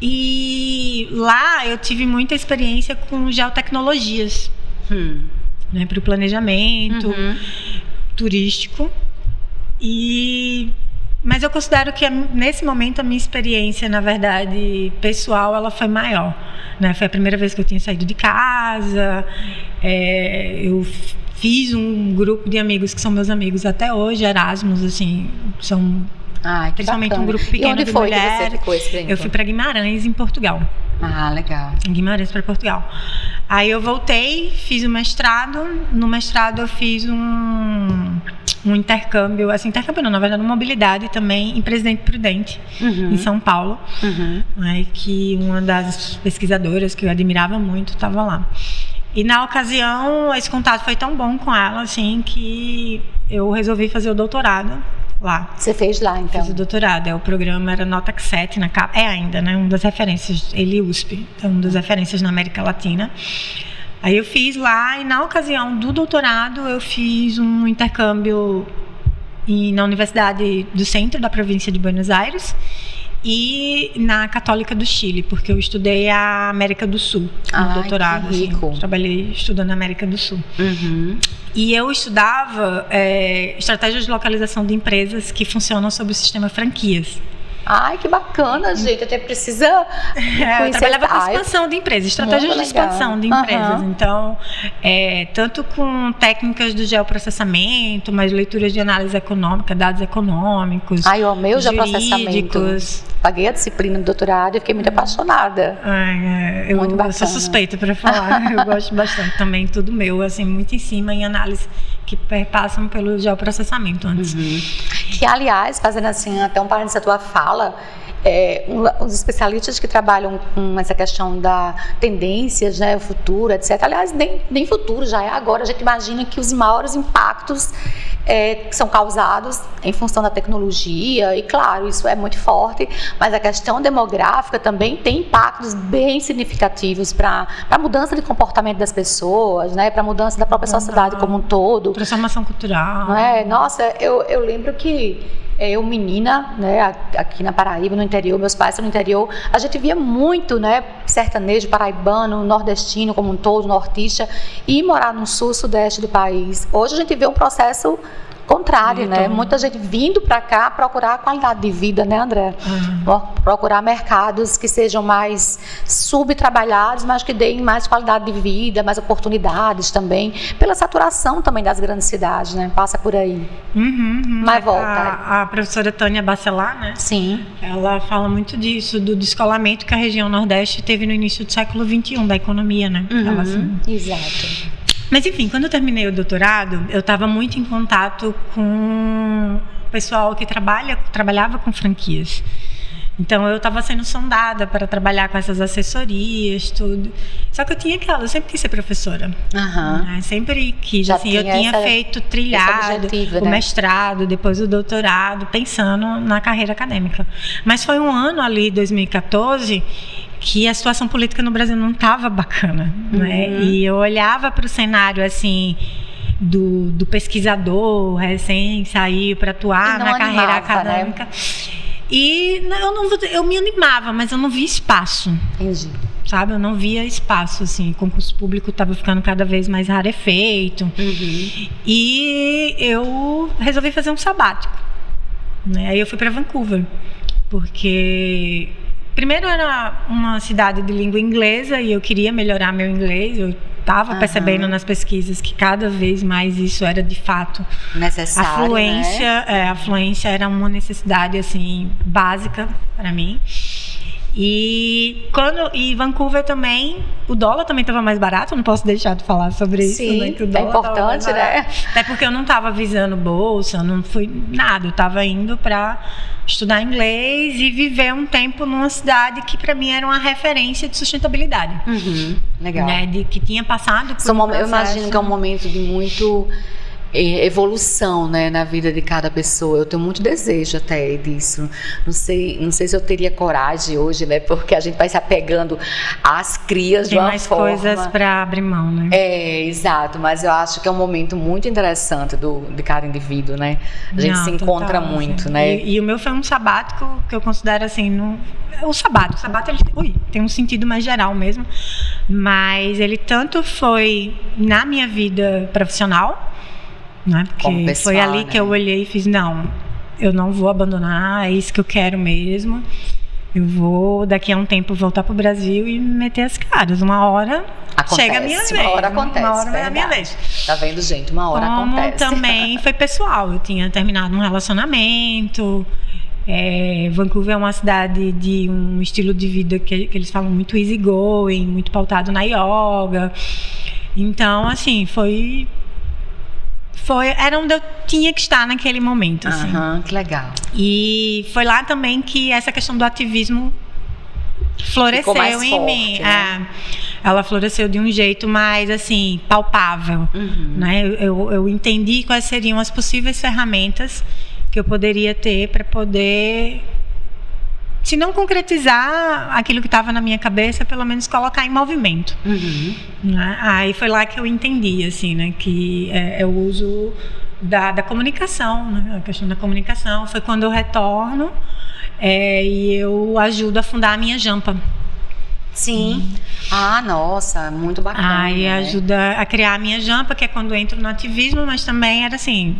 E lá eu tive muita experiência com geotecnologias. Né, para o planejamento turístico. Mas eu considero que nesse momento a minha experiência, na verdade, pessoal, ela foi maior, né? Foi a primeira vez que eu tinha saído de casa. Eu fiz um grupo de amigos que são meus amigos até hoje, Erasmus, assim, são principalmente bacana. Um grupo pequeno de mulheres. E onde foi que você ficou esse tempo? Eu fui para Guimarães, em Portugal. Legal. Em Guimarães, para Portugal. Aí eu voltei, fiz o mestrado. No mestrado eu fiz um intercâmbio, assim, intercâmbio não, na verdade, uma mobilidade também em Presidente Prudente, em São Paulo. Né, que uma das pesquisadoras que eu admirava muito estava lá. E na ocasião, esse contato foi tão bom com ela, assim, que eu resolvi fazer o doutorado lá. Você fez lá, então? Fiz o doutorado. O programa era Notac 7 na capa. Ainda, né? Uma das referências, ele USP, então, uma das referências na América Latina. Aí eu fiz lá e na ocasião do doutorado eu fiz um intercâmbio na Universidade do Centro da província de Buenos Aires e na Católica do Chile, porque eu estudei a América do Sul no doutorado. Que rico. Assim, trabalhei estudando a América do Sul. E eu estudava estratégias de localização de empresas que funcionam sob o sistema franquias. Que bacana, gente. Até precisa eu trabalhava com expansão de empresas, estratégias de expansão de empresas. Então, tanto com técnicas do geoprocessamento, mas leituras de análise econômica, dados econômicos, eu amei o geoprocessamento. Paguei a disciplina do doutorado e fiquei muito apaixonada. Muito bacana. Eu sou suspeita para falar. Eu gosto bastante também, tudo meu, assim, muito em cima em análise que perpassam pelo geoprocessamento antes. Que, aliás, fazendo assim, até um parênteses da tua fala, os especialistas que trabalham com essa questão da tendências, né, o futuro, etc. Aliás, nem futuro, já é agora. A gente imagina que os maiores impactos são causados em função da tecnologia, e claro, isso é muito forte, mas a questão demográfica também tem impactos bem significativos para a mudança de comportamento das pessoas, né, para a mudança da própria sociedade como um todo. Transformação cultural. Não é? Nossa, eu lembro que eu, menina, né, aqui na Paraíba, no interior, meus pais são no interior, a gente via muito, né, sertanejo, paraibano, nordestino como um todo, nortista, e morar no sul, sudeste do país. Hoje a gente vê um processo contrário, né? Muita gente vindo para cá procurar qualidade de vida, né, André? Procurar mercados que sejam mais subtrabalhados, mas que deem mais qualidade de vida, mais oportunidades também, pela saturação também das grandes cidades, né? Passa por aí. Mas volta. A professora Tânia Bacelar, né? Sim. Ela fala muito disso, do descolamento que a região Nordeste teve no início do século XXI, da economia, né? Ela, assim... Exato. Mas, enfim, quando eu terminei o doutorado, eu estava muito em contato com o pessoal que trabalhava com franquias. Então, eu estava sendo sondada para trabalhar com essas assessorias, tudo. Só que eu sempre quis ser professora. Né? Sempre quis. Assim, eu tinha feito trilhado, o mestrado, depois o doutorado, pensando na carreira acadêmica. Mas foi um ano ali, 2014... que a situação política no Brasil não estava bacana, né? E eu olhava para o cenário, assim, do pesquisador recém saiu para atuar na carreira acadêmica. Né? E eu me animava, mas eu não via espaço. Entendi. Sabe? Eu não via espaço, assim. O concurso público estava ficando cada vez mais rarefeito. E eu resolvi fazer um sabático. Né? Aí eu fui para Vancouver, porque... Primeiro, era uma cidade de língua inglesa e eu queria melhorar meu inglês. Eu estava percebendo nas pesquisas que cada vez mais isso era de fato necessário, a fluência era uma necessidade assim básica para mim. E Vancouver também, o dólar também estava mais barato, não posso deixar de falar sobre isso. Sim, né, que o dólar é importante, né? Até porque eu não estava visando bolsa, não fui nada, eu estava indo para estudar inglês e viver um tempo numa cidade que para mim era uma referência de sustentabilidade. Legal. Né, de que tinha passado por eu imagino que é um momento de muito evolução, né, na vida de cada pessoa. Eu tenho muito desejo até disso. Não sei se eu teria coragem hoje, né, porque a gente vai se apegando às crias de uma forma. Tem mais coisas para abrir mão, né? Exato, mas eu acho que é um momento muito interessante de cada indivíduo, né? A gente se encontra muito, assim, né? E o meu foi um sabático que eu considero assim, o sabático ele tem um sentido mais geral mesmo, mas ele tanto foi na minha vida profissional, né? Porque pessoal, foi ali, né, que eu olhei e fiz, não, eu não vou abandonar, é isso que eu quero mesmo. Eu vou, daqui a um tempo, voltar pro Brasil e meter as caras. Uma hora chega a minha vez. Uma hora acontece. Uma hora é a minha vez. Tá vendo, gente? Uma hora acontece. Também foi pessoal. Eu tinha terminado um relacionamento. Vancouver é uma cidade de um estilo de vida que eles falam muito easygoing, muito pautado na yoga. Então, assim, era onde eu tinha que estar naquele momento, assim. Que legal. E foi lá também que essa questão do ativismo floresceu em forte, mim. Né? Ela floresceu de um jeito mais, assim, palpável. Né? Eu entendi quais seriam as possíveis ferramentas que eu poderia ter para poder, se não concretizar aquilo que estava na minha cabeça, pelo menos colocar em movimento. Né? Aí foi lá que eu entendi, assim, né, que é o uso da comunicação, né? A questão da comunicação. Foi quando eu retorno e eu ajudo a fundar a minha Jampa. Sim. Nossa, muito bacana. Aí ajuda a criar a minha Jampa, que é quando eu entro no ativismo, mas também era assim,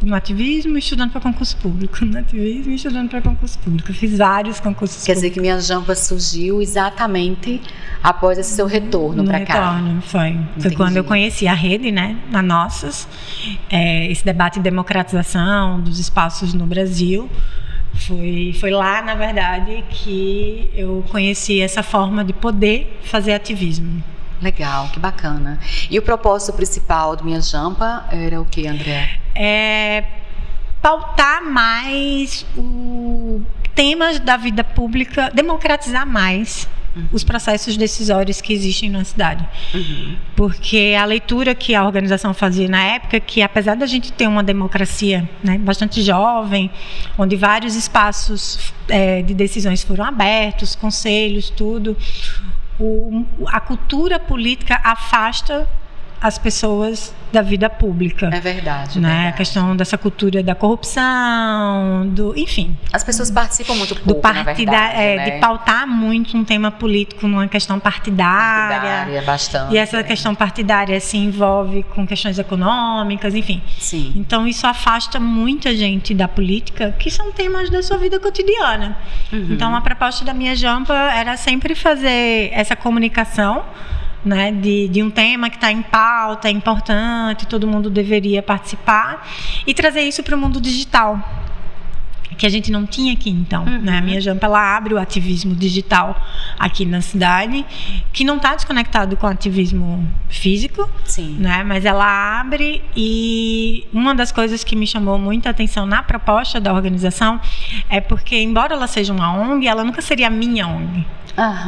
no ativismo e estudando para concurso público. No ativismo e estudando para concurso público. Eu fiz vários concursos públicos. Quer dizer que minha Jampa surgiu exatamente após esse seu retorno para cá. Foi quando eu conheci a rede, né, na Nossas. Esse debate de democratização dos espaços no Brasil. Foi lá, na verdade, que eu conheci essa forma de poder fazer ativismo. Legal, que bacana. E o propósito principal do Minha Jampa era o que, André? Pautar mais temas da vida pública, democratizar mais os processos decisórios que existem na cidade. Porque a leitura que a organização fazia na época, que apesar da gente ter uma democracia, né, bastante jovem, onde vários espaços de decisões foram abertos, conselhos, tudo, a cultura política afasta as pessoas da vida pública. É verdade. Né? Verdade. A questão dessa cultura da corrupção, enfim. As pessoas participam muito pouco, na verdade, né? De pautar muito um tema político numa questão partidária. Bastante. E essa questão partidária se envolve com questões econômicas, enfim. Sim. Então isso afasta muita gente da política, que são temas da sua vida cotidiana. Então a proposta da minha Jampa era sempre fazer essa comunicação, né, de um tema que está em pauta, é importante, todo mundo deveria participar, e trazer isso para o mundo digital, que a gente não tinha aqui, então. Né? A minha Jampa, ela abre o ativismo digital aqui na cidade, que não está desconectado com o ativismo físico. Sim. Né? Mas ela abre, e uma das coisas que me chamou muita atenção na proposta da organização é porque, embora ela seja uma ONG, ela nunca seria a minha ONG.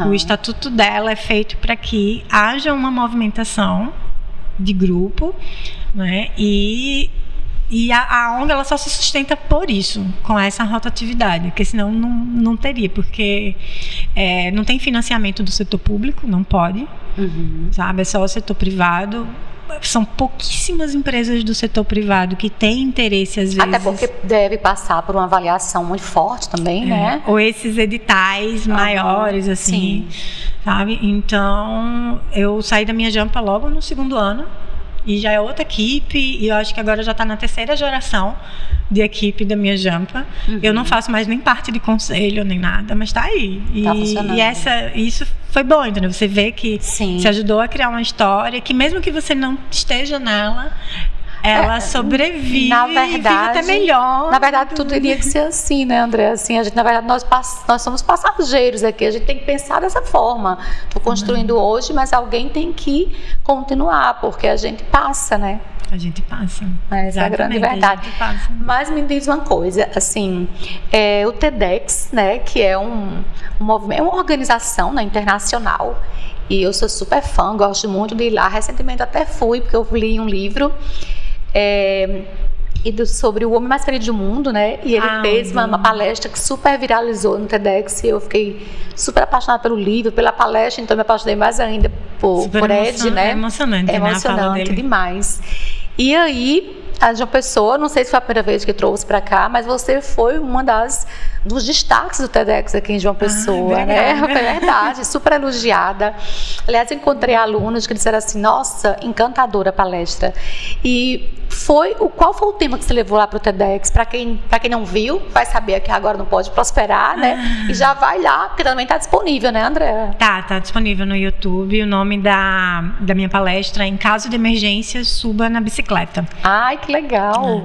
O estatuto dela é feito para que haja uma movimentação de grupo, né? E a ONG ela só se sustenta por isso, com essa rotatividade, porque senão não teria, porque não tem financiamento do setor público, não pode, sabe? É só o setor privado. São pouquíssimas empresas do setor privado que têm interesse, às vezes. Até porque deve passar por uma avaliação muito forte também, né? Ou esses editais maiores, assim, sabe? Então, eu saí da minha Jampa logo no segundo ano e já é outra equipe, e eu acho que agora já está na 3ª geração de equipe da minha Jampa. Eu não faço mais nem parte de conselho, nem nada, mas está aí. Tá funcionando. E isso foi bom, entendeu? Você vê que Sim. se ajudou a criar uma história que mesmo que você não esteja nela, ela sobrevive, na verdade, e vive até melhor. Na verdade, tudo teria que ser assim, né, André? Assim, na verdade, nós somos passageiros aqui. A gente tem que pensar dessa forma. Estou construindo hoje, mas alguém tem que continuar, porque a gente passa, né? A gente passa. Essa é a grande verdade. A gente passa. Mas me diz uma coisa, assim, o TEDx, né, que é um movimento, é uma organização, né, internacional. E eu sou super fã, gosto muito de ir lá. Recentemente até fui, porque eu li um livro sobre o homem mais feliz do mundo, né? E ele fez uma palestra que super viralizou no TEDx, e eu fiquei super apaixonada pelo livro, pela palestra, então me apaixonei mais ainda por Ed, né? É emocionante, é emocionante, né, demais. E aí, a João Pessoa, não sei se foi a primeira vez que trouxe para cá, mas você foi uma dos destaques do TEDx aqui em João Pessoa, né? Foi verdade, super elogiada. Aliás, eu encontrei alunos que disseram assim, nossa, encantadora a palestra. E qual foi o tema que você levou lá para o TEDx? Para quem não viu, vai saber que agora não pode prosperar, né? E já vai lá, porque também está disponível, né, André? Tá disponível no YouTube. O nome da minha palestra é Em Caso de Emergência, Suba na Bicicleta. Ai, que legal!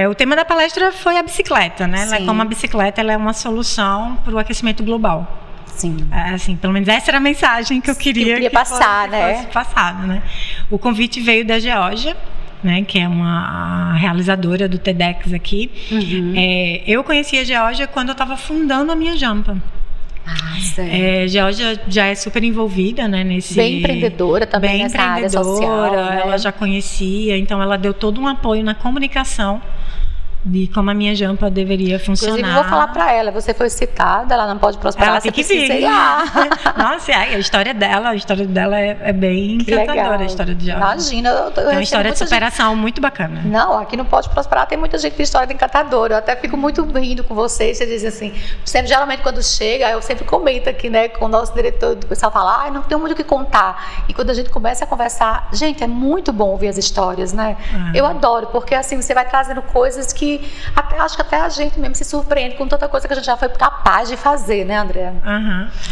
O tema da palestra foi a bicicleta, né? Sim. Como a bicicleta ela é uma solução para o aquecimento global. Sim. Assim, pelo menos essa era a mensagem que eu queria que passar, fosse passada, né? O convite veio da Geórgia, né, que é a realizadora do TEDx aqui. Eu conheci a Geórgia quando eu estava fundando a minha Jampa. Geórgia já é super envolvida, né, bem empreendedora também nessa área social, né? Ela já conhecia, então ela deu todo um apoio na comunicação de como a minha Jampa deveria funcionar. Inclusive, vou falar para ela, você foi citada, ela não pode prosperar, ela tem que vir. Sei lá. Nossa, a história dela é bem encantadora, a história de Geórgia. Imagina, é uma história de superação muito bacana. Não, aqui não pode prosperar, tem muita gente de história de encantadora. Eu até fico muito rindo com vocês, você diz assim, sempre, geralmente quando chega, eu sempre comento aqui, né, com o nosso diretor, o pessoal fala, não tem muito o que contar. E quando a gente começa a conversar, gente, é muito bom ouvir as histórias, né? Eu adoro, porque assim, você vai trazendo coisas que acho que até a gente mesmo se surpreende com tanta coisa que a gente já foi capaz de fazer, né, André?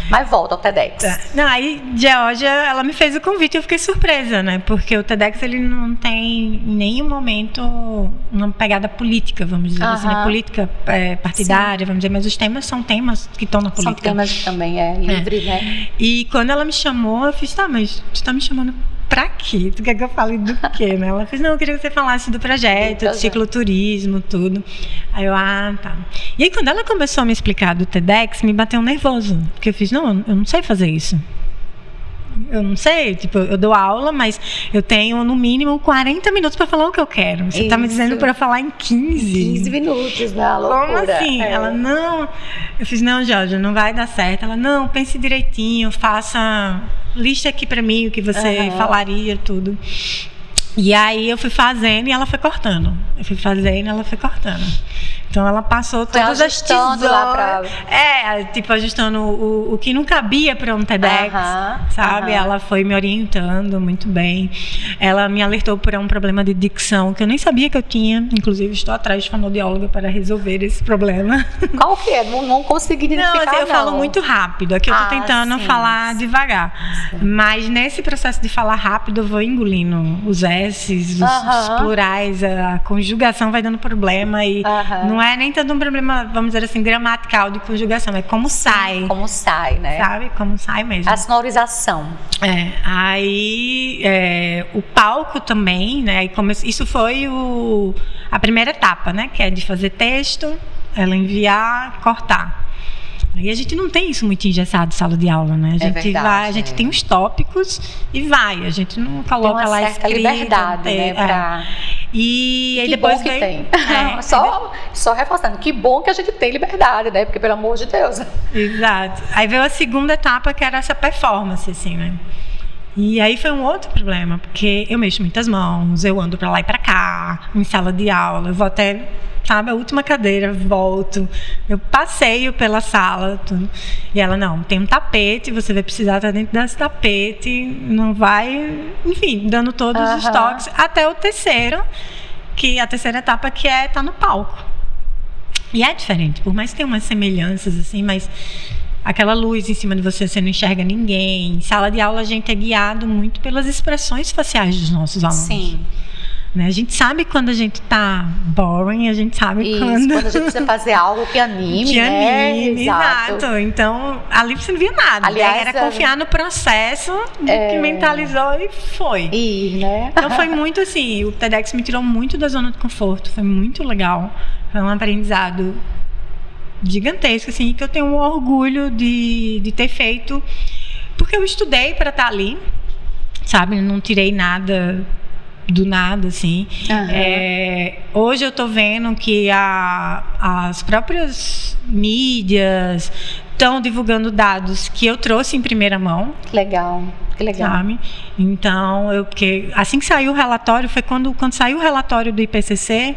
Mas volta ao TEDx. Não, aí Geórgia, ela me fez o convite e eu fiquei surpresa, né? Porque o TEDx, ele não tem em nenhum momento uma pegada política, vamos dizer assim, né? Política partidária, vamos dizer, mas os temas são temas que estão na política. São temas que também livre, né? E quando ela me chamou, eu fiz, mas tu tá me chamando pra quê? Tu quer que eu fale do quê, né? Ela fez, não, eu queria que você falasse do projeto, do cicloturismo, tudo. Aí eu, tá. E aí, quando ela começou a me explicar do TEDx, me bateu um nervoso. Porque eu fiz, não, eu não sei fazer isso. Eu não sei, tipo, eu dou aula, mas eu tenho no mínimo 40 minutos para falar o que eu quero. Você tá me dizendo para falar em 15 minutos, né? Loucura. Como assim? Ela, não. Eu fiz, não, Jorge, não vai dar certo. Ela, não, pense direitinho, faça, lista aqui para mim o que você falaria, tudo. E aí eu fui fazendo e ela foi cortando. Eu fui fazendo e ela foi cortando. Então ela passou todas as tesouras. Lá pra... ajustando o que não cabia para um TEDx, sabe? Ela foi me orientando muito bem. Ela me alertou para um problema de dicção que eu nem sabia que eu tinha. Inclusive, estou atrás de fonoaudióloga para resolver esse problema. Qual que é? Não consegui identificar, não. Eu falo muito rápido. Aqui eu tô tentando falar devagar. Sim. Mas nesse processo de falar rápido, eu vou engolindo os S's, os plurais, a conjugação vai dando problema e não é nem tanto um problema, vamos dizer assim, gramatical de conjugação, é como sai. Como sai, né? Sabe? Como sai mesmo. A sonorização. Aí o palco também, né? Isso foi a primeira etapa, né? Que é de fazer texto, ela enviar, cortar. Aí a gente não tem isso muito engessado em sala de aula, né? A gente a gente tem os tópicos e vai. A gente não coloca lá escrito. Tem uma certa liberdade, né? E aí que depois bom que tem. Só reforçando, que bom que a gente tem liberdade, né? Porque, pelo amor de Deus. Exato. Aí veio a segunda etapa, que era essa performance, assim, né? E aí foi um outro problema, porque eu mexo muitas mãos, eu ando pra lá e pra cá, em sala de aula, eu vou até sabe, a última cadeira, volto, eu passeio pela sala, tudo. E ela, não, tem um tapete, você vai precisar estar dentro desse tapete, não vai, enfim, dando todos os toques, até o terceiro, que a terceira etapa, que é estar no palco. E é diferente, por mais que tenha umas semelhanças, assim, mas aquela luz em cima de você não enxerga ninguém. Em sala de aula, a gente é guiado muito pelas expressões faciais dos nossos alunos. Sim. Né? A gente sabe quando a gente tá boring, a gente sabe quando a gente precisa fazer algo que anime, exato. Então, ali você não via nada. Aliás, era confiar no processo, que mentalizou e foi. Né? Então, foi muito assim, o TEDx me tirou muito da zona de conforto, foi muito legal. Foi um aprendizado gigantesco, assim, que eu tenho um orgulho de ter feito, porque eu estudei para estar ali, sabe? Não tirei nada do nada, assim. Hoje eu tô vendo que as próprias mídias estão divulgando dados que eu trouxe em primeira mão. Que legal. Sabe? Então, assim que saiu o relatório, foi quando saiu o relatório do IPCC,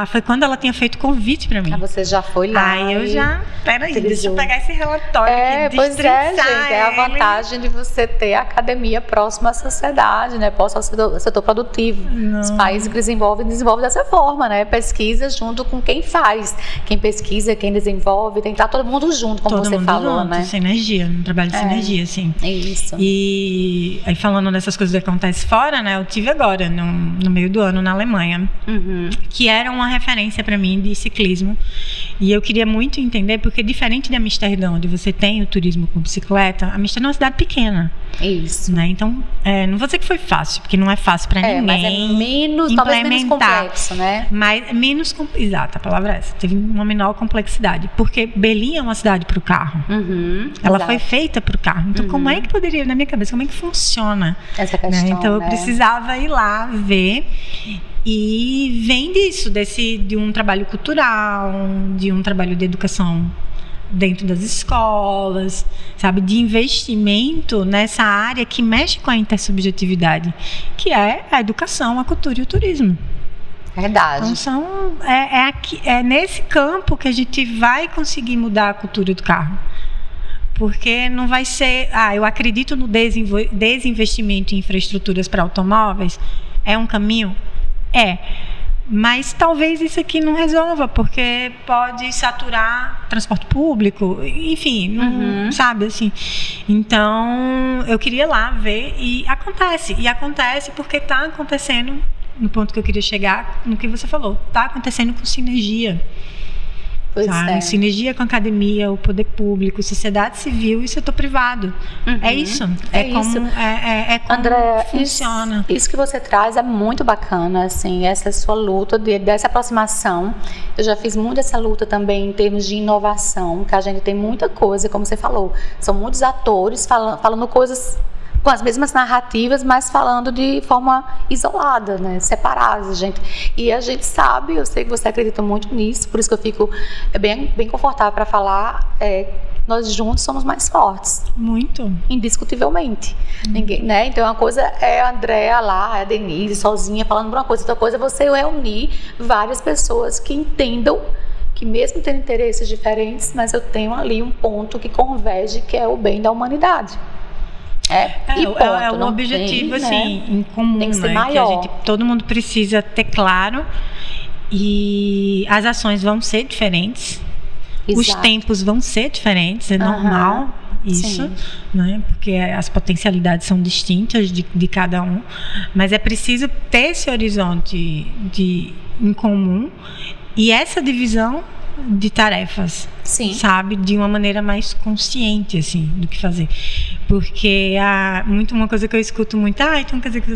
foi quando ela tinha feito convite para mim. Você já foi lá. Aí eu já, peraí, deixa eu pegar esse relatório aqui, pois gente, é a vantagem de você ter a academia próxima à sociedade, né? Próximo ao setor produtivo. Os países que desenvolvem dessa forma, né? Pesquisa junto com quem faz. Quem pesquisa, quem desenvolve, tem que estar todo mundo junto, como você falou, junto, né? Sinergia, um trabalho de sinergia, assim. É isso. E aí, falando dessas coisas que acontecem fora, né? Eu tive agora, no meio do ano, na Alemanha, que era uma referência para mim de ciclismo, e eu queria muito entender, porque diferente de Amsterdã, onde você tem o turismo com bicicleta, Amsterdã é uma cidade pequena. Isso. Né? Então, não vou dizer que foi fácil, porque não é fácil para ninguém. Mas talvez menos complexo, né? Mas exato, a palavra é essa. Teve uma menor complexidade, porque Berlim é uma cidade para o carro. Ela foi feita para o carro. Então, como é que poderia, na minha cabeça, como é que funciona essa questão? Né? Então, eu precisava ir lá ver. E vem disso, de um trabalho cultural, de um trabalho de educação dentro das escolas, sabe, de investimento nessa área que mexe com a intersubjetividade, que é a educação, a cultura e o turismo. Verdade. Então, é nesse campo que a gente vai conseguir mudar a cultura do carro. Porque não vai ser... eu acredito no desinvestimento em infraestruturas para automóveis. É um caminho? Mas talvez isso aqui não resolva, porque pode saturar transporte público, enfim, não, sabe, assim. Então, eu queria lá ver, e acontece porque está acontecendo, no ponto que eu queria chegar, no que você falou, está acontecendo com sinergia. Sinergia com a academia, o poder público, sociedade civil e setor privado. É isso. Como Andréa, funciona. Isso que você traz é muito bacana, assim, essa sua luta dessa aproximação. Eu já fiz muito essa luta também em termos de inovação, que a gente tem muita coisa, como você falou, são muitos atores falando coisas com as mesmas narrativas, mas falando de forma isolada, né? Separadas, gente. E a gente sabe, eu sei que você acredita muito nisso, por isso que eu fico bem confortável para falar. Nós juntos somos mais fortes. Muito. Indiscutivelmente. Ninguém, né? Então, uma coisa é a Andréa lá, a Denise, sozinha, falando por uma coisa. Outra coisa é você reunir várias pessoas que entendam que mesmo tendo interesses diferentes, mas eu tenho ali um ponto que converge, que é o bem da humanidade. É um objetivo, tem, assim, em comum, tem que ser né? maior. Que todo mundo precisa ter claro, e as ações vão ser diferentes. Exato. Os tempos vão ser diferentes, é normal isso, né? Porque as potencialidades são distintas de cada um, mas é preciso ter esse horizonte em comum e essa divisão de tarefas, sabe, de uma maneira mais consciente, assim, do que fazer, porque uma coisa que eu escuto muito, então quer dizer que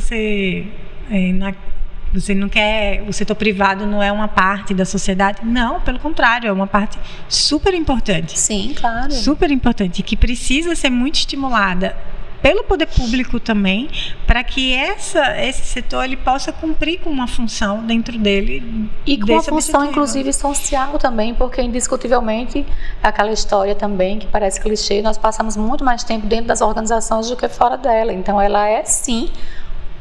você não quer, o setor privado não é uma parte da sociedade. Não, pelo contrário, é uma parte super importante. Sim, claro. Super importante, que precisa ser muito estimulada pelo poder público também, para que esse setor ele possa cumprir com uma função dentro dele. E com uma função, inclusive, social também, porque indiscutivelmente, aquela história também, que parece clichê, nós passamos muito mais tempo dentro das organizações do que fora dela. Então, ela é, sim,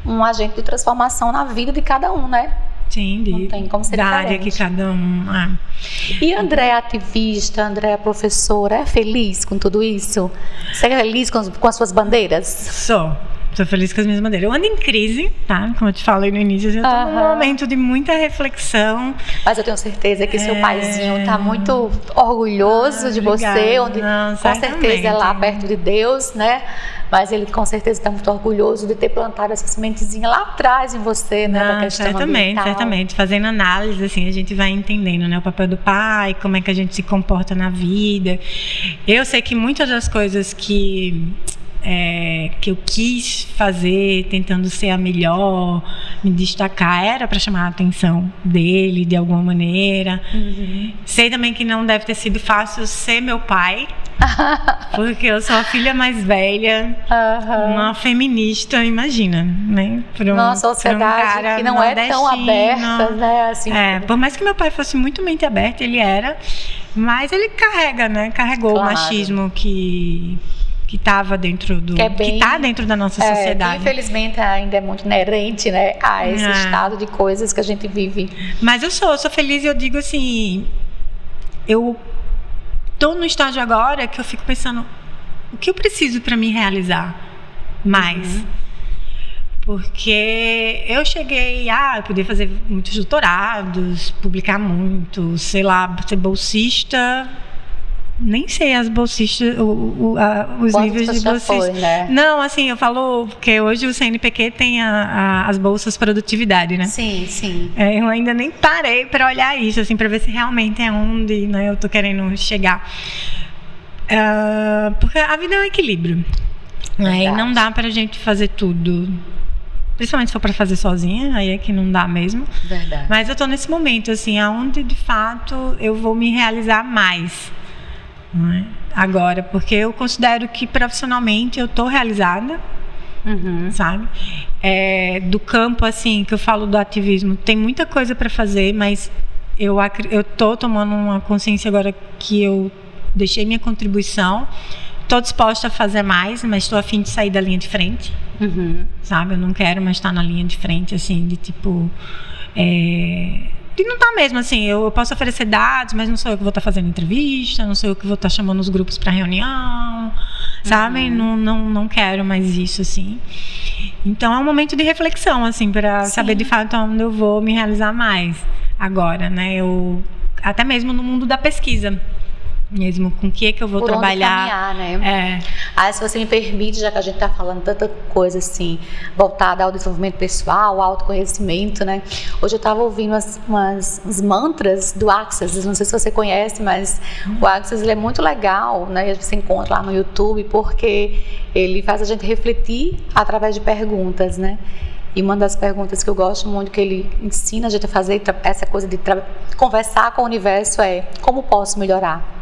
um agente de transformação na vida de cada um, né? Sim, não tem como ser da diferente. área que cada um... E André é ativista, André é professora, é feliz com tudo isso? Você é feliz com as suas bandeiras? Sou feliz com as minhas bandeiras. Eu ando em crise, tá? Como eu te falei no início, eu estou num momento de muita reflexão. Mas eu tenho certeza que seu paizinho está muito orgulhoso de você, onde com certeza é lá perto de Deus, né? Mas ele com certeza está muito orgulhoso de ter plantado essa sementezinha lá atrás em você, né? Da questão ambiental. Certamente. Fazendo análise, assim, a gente vai entendendo, né? O papel do pai, como é que a gente se comporta na vida. Eu sei que muitas das coisas que eu quis fazer, tentando ser a melhor, me destacar, era para chamar a atenção dele de alguma maneira. Sei também que não deve ter sido fácil ser meu pai, porque eu sou a filha mais velha, uma feminista, imagina, né? Uma sociedade que não é tão aberta, né? Assim, por mais que meu pai fosse muito mente aberta, ele era, mas ele carregou o machismo que estava dentro do... que está dentro da nossa sociedade. Que infelizmente ainda é muito inerente, né, a esse estado de coisas que a gente vive. Mas eu sou feliz e eu digo assim, eu estou no estágio agora que eu fico pensando, o que eu preciso para me realizar mais? Porque eu cheguei, eu podia fazer muitos doutorados, publicar muito, sei lá, ser bolsista... Nem sei as bolsistas, os níveis de bolsista. Né? Não, assim, eu falo que hoje o CNPq tem as bolsas produtividade, né? Sim, sim. Eu ainda nem parei para olhar isso, assim, para ver se realmente é onde, né, eu tô querendo chegar. Porque a vida é um equilíbrio, né? E não dá pra gente fazer tudo. Principalmente se for para fazer sozinha, aí é que não dá mesmo. Verdade. Mas eu tô nesse momento, assim, aonde de fato eu vou me realizar mais. Agora, porque eu considero que profissionalmente eu estou realizada, sabe? Do campo, assim, que eu falo do ativismo, tem muita coisa para fazer, mas eu estou tomando uma consciência agora que eu deixei minha contribuição, estou disposta a fazer mais, mas estou a fim de sair da linha de frente, sabe? Eu não quero mais estar na linha de frente, assim, de tipo... E não tá mesmo, assim, eu posso oferecer dados, mas não sou eu que vou estar fazendo entrevista, não sou eu que vou estar chamando os grupos para reunião, sabe? Não quero mais isso, assim. Então é um momento de reflexão, assim, para saber de fato onde eu vou me realizar mais agora, né? Até mesmo no mundo da pesquisa. Mesmo com o que eu vou trabalhar. Caminhar, né? Se você me permite, já que a gente está falando tanta coisa assim, voltada ao desenvolvimento pessoal, ao autoconhecimento, né? Hoje eu estava ouvindo uns mantras do Access, não sei se você conhece, mas o Access ele é muito legal, né? Você encontra lá no YouTube, porque ele faz a gente refletir através de perguntas, né? E uma das perguntas que eu gosto muito, que ele ensina a gente a fazer, essa coisa de conversar com o universo, é: como posso melhorar?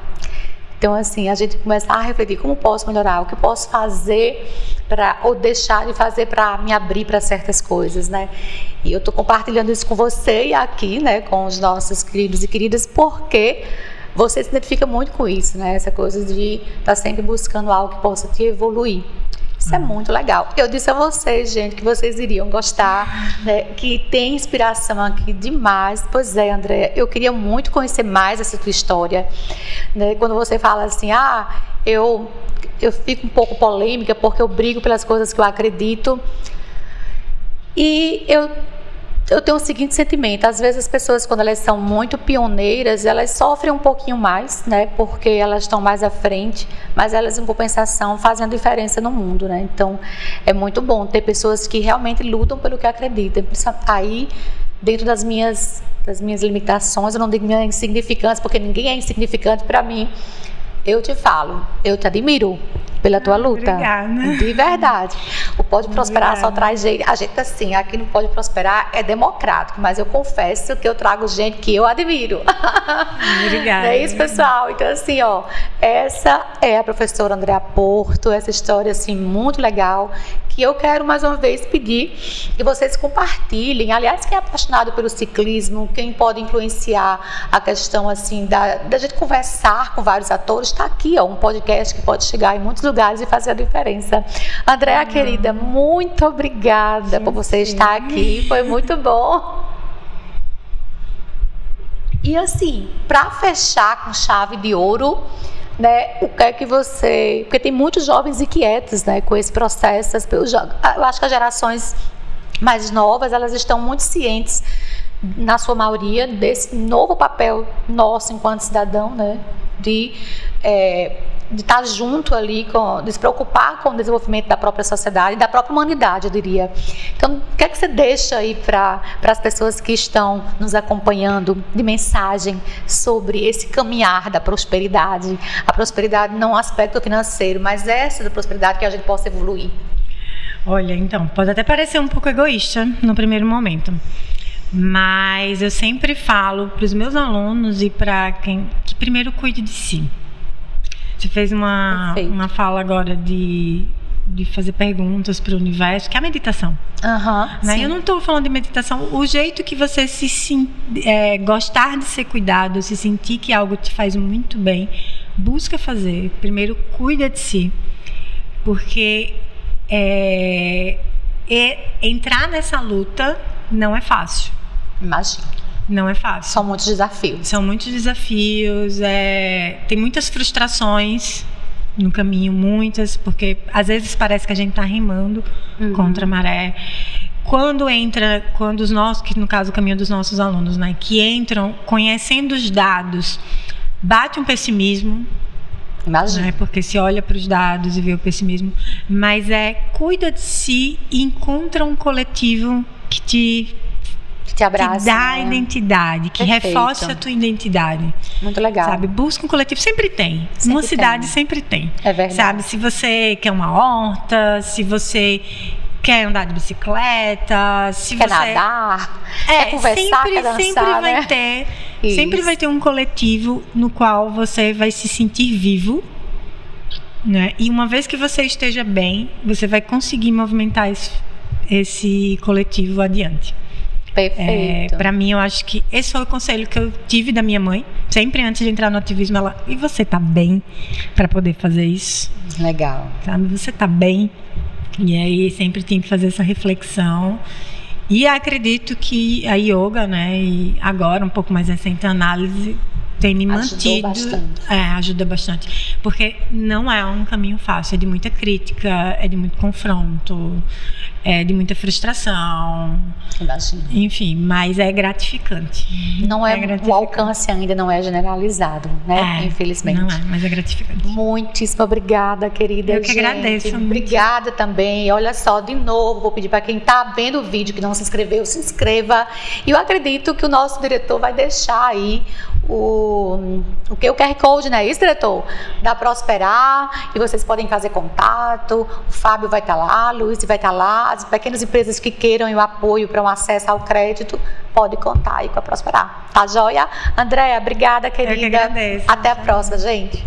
Então, assim, a gente começa a refletir: como posso melhorar? O que posso fazer ou deixar de fazer para me abrir para certas coisas, né? E eu estou compartilhando isso com você e aqui, né, com os nossos queridos e queridas, porque você se identifica muito com isso, né? Essa coisa de estar sempre buscando algo que possa te evoluir. Isso é muito legal. Eu disse a vocês, gente, que vocês iriam gostar, né, que tem inspiração aqui demais. Pois é, André, eu queria muito conhecer mais essa tua história, né? Quando você fala assim, eu fico um pouco polêmica porque eu brigo pelas coisas que eu acredito. E eu tenho o seguinte sentimento: às vezes as pessoas, quando elas são muito pioneiras, elas sofrem um pouquinho mais, né, porque elas estão mais à frente, mas elas, em compensação, fazem a diferença no mundo, né? Então é muito bom ter pessoas que realmente lutam pelo que acreditam. Aí, dentro das minhas limitações, eu não digo minhas insignificâncias, porque ninguém é insignificante para mim, eu te falo, eu te admiro pela tua luta. Obrigada. De verdade. O Pode Prosperar só traz gente. A gente, assim, aqui no Pode Prosperar é democrático, mas eu confesso que eu trago gente que eu admiro. Obrigada. É isso, pessoal. Então, assim, essa é a professora Andréa Porto, essa história, assim, muito legal, que eu quero mais uma vez pedir que vocês compartilhem. Aliás, quem é apaixonado pelo ciclismo, quem pode influenciar a questão, assim, da gente conversar com vários atores, está aqui, um podcast que pode chegar em muitos lugares e fazer a diferença. Andréa, querida, muito obrigada por você estar aqui. Foi muito bom. E assim, para fechar com chave de ouro, né, o que é que você... Porque tem muitos jovens inquietos, né, com esse processo. Eu acho que as gerações mais novas, elas estão muito cientes, na sua maioria, desse novo papel nosso enquanto cidadão, né, de estar junto ali, de se preocupar com o desenvolvimento da própria sociedade, da própria humanidade, eu diria. Então, o que é que você deixa aí para as pessoas que estão nos acompanhando de mensagem sobre esse caminhar da prosperidade? A prosperidade não é um aspecto financeiro, mas essa da prosperidade que a gente possa evoluir. Olha, então, pode até parecer um pouco egoísta no primeiro momento, mas eu sempre falo para os meus alunos e para quem que primeiro cuide de si. Você fez uma fala agora de fazer perguntas para o universo, que é a meditação. Né? Eu não estou falando de meditação. O jeito que você gostar de ser cuidado, se sentir que algo te faz muito bem, busca fazer. Primeiro, cuida de si. Porque entrar nessa luta não é fácil. Imagina. Não é fácil. São muitos desafios. Tem muitas frustrações no caminho, porque às vezes parece que a gente está remando contra a maré. Quando os nossos, que no caso o caminho dos nossos alunos, né, que entram conhecendo os dados, bate um pessimismo. Imagina. Né, porque se olha para os dados e vê o pessimismo, mas cuida de si e encontra um coletivo que te abraça, que dá identidade, que reforça a tua identidade. Muito legal. Sabe? Busca um coletivo, sempre tem. Uma cidade sempre tem. É verdade. Sabe? Se você quer uma horta, se você quer andar de bicicleta, se quer você nadar, quer conversar, quer dançar, sempre vai ter um coletivo no qual você vai se sentir vivo, né? E uma vez que você esteja bem, você vai conseguir movimentar esse coletivo adiante. Perfeito. Para mim, eu acho que esse foi o conselho que eu tive da minha mãe. Sempre antes de entrar no ativismo, ela... E você tá bem para poder fazer isso? Legal. Sabe? Você tá bem? E aí, sempre tem que fazer essa reflexão. E acredito que a yoga, né? E agora, um pouco mais recente, a análise tem me mantido. Ajuda bastante. Porque não é um caminho fácil. É de muita crítica, é de muito confronto, é de muita frustração. Imagina. Enfim, mas é gratificante. Não o alcance ainda não é generalizado, né? Infelizmente. Não é, mas é gratificante. Muitíssimo obrigada, querida. Eu que agradeço. Obrigada também. Olha só, de novo, vou pedir para quem está vendo o vídeo que não se inscreveu, se inscreva. E eu acredito que o nosso diretor vai deixar aí o QR Code, né? Isso, diretor? Da Prosperar, e vocês podem fazer contato. O Fábio vai estar lá, a Luiz vai estar lá. As pequenas empresas que queiram o apoio para um acesso ao crédito, pode contar aí com a Prosperar. Tá joia? Andréia, obrigada, querida. Eu que agradeço. Até a próxima, gente.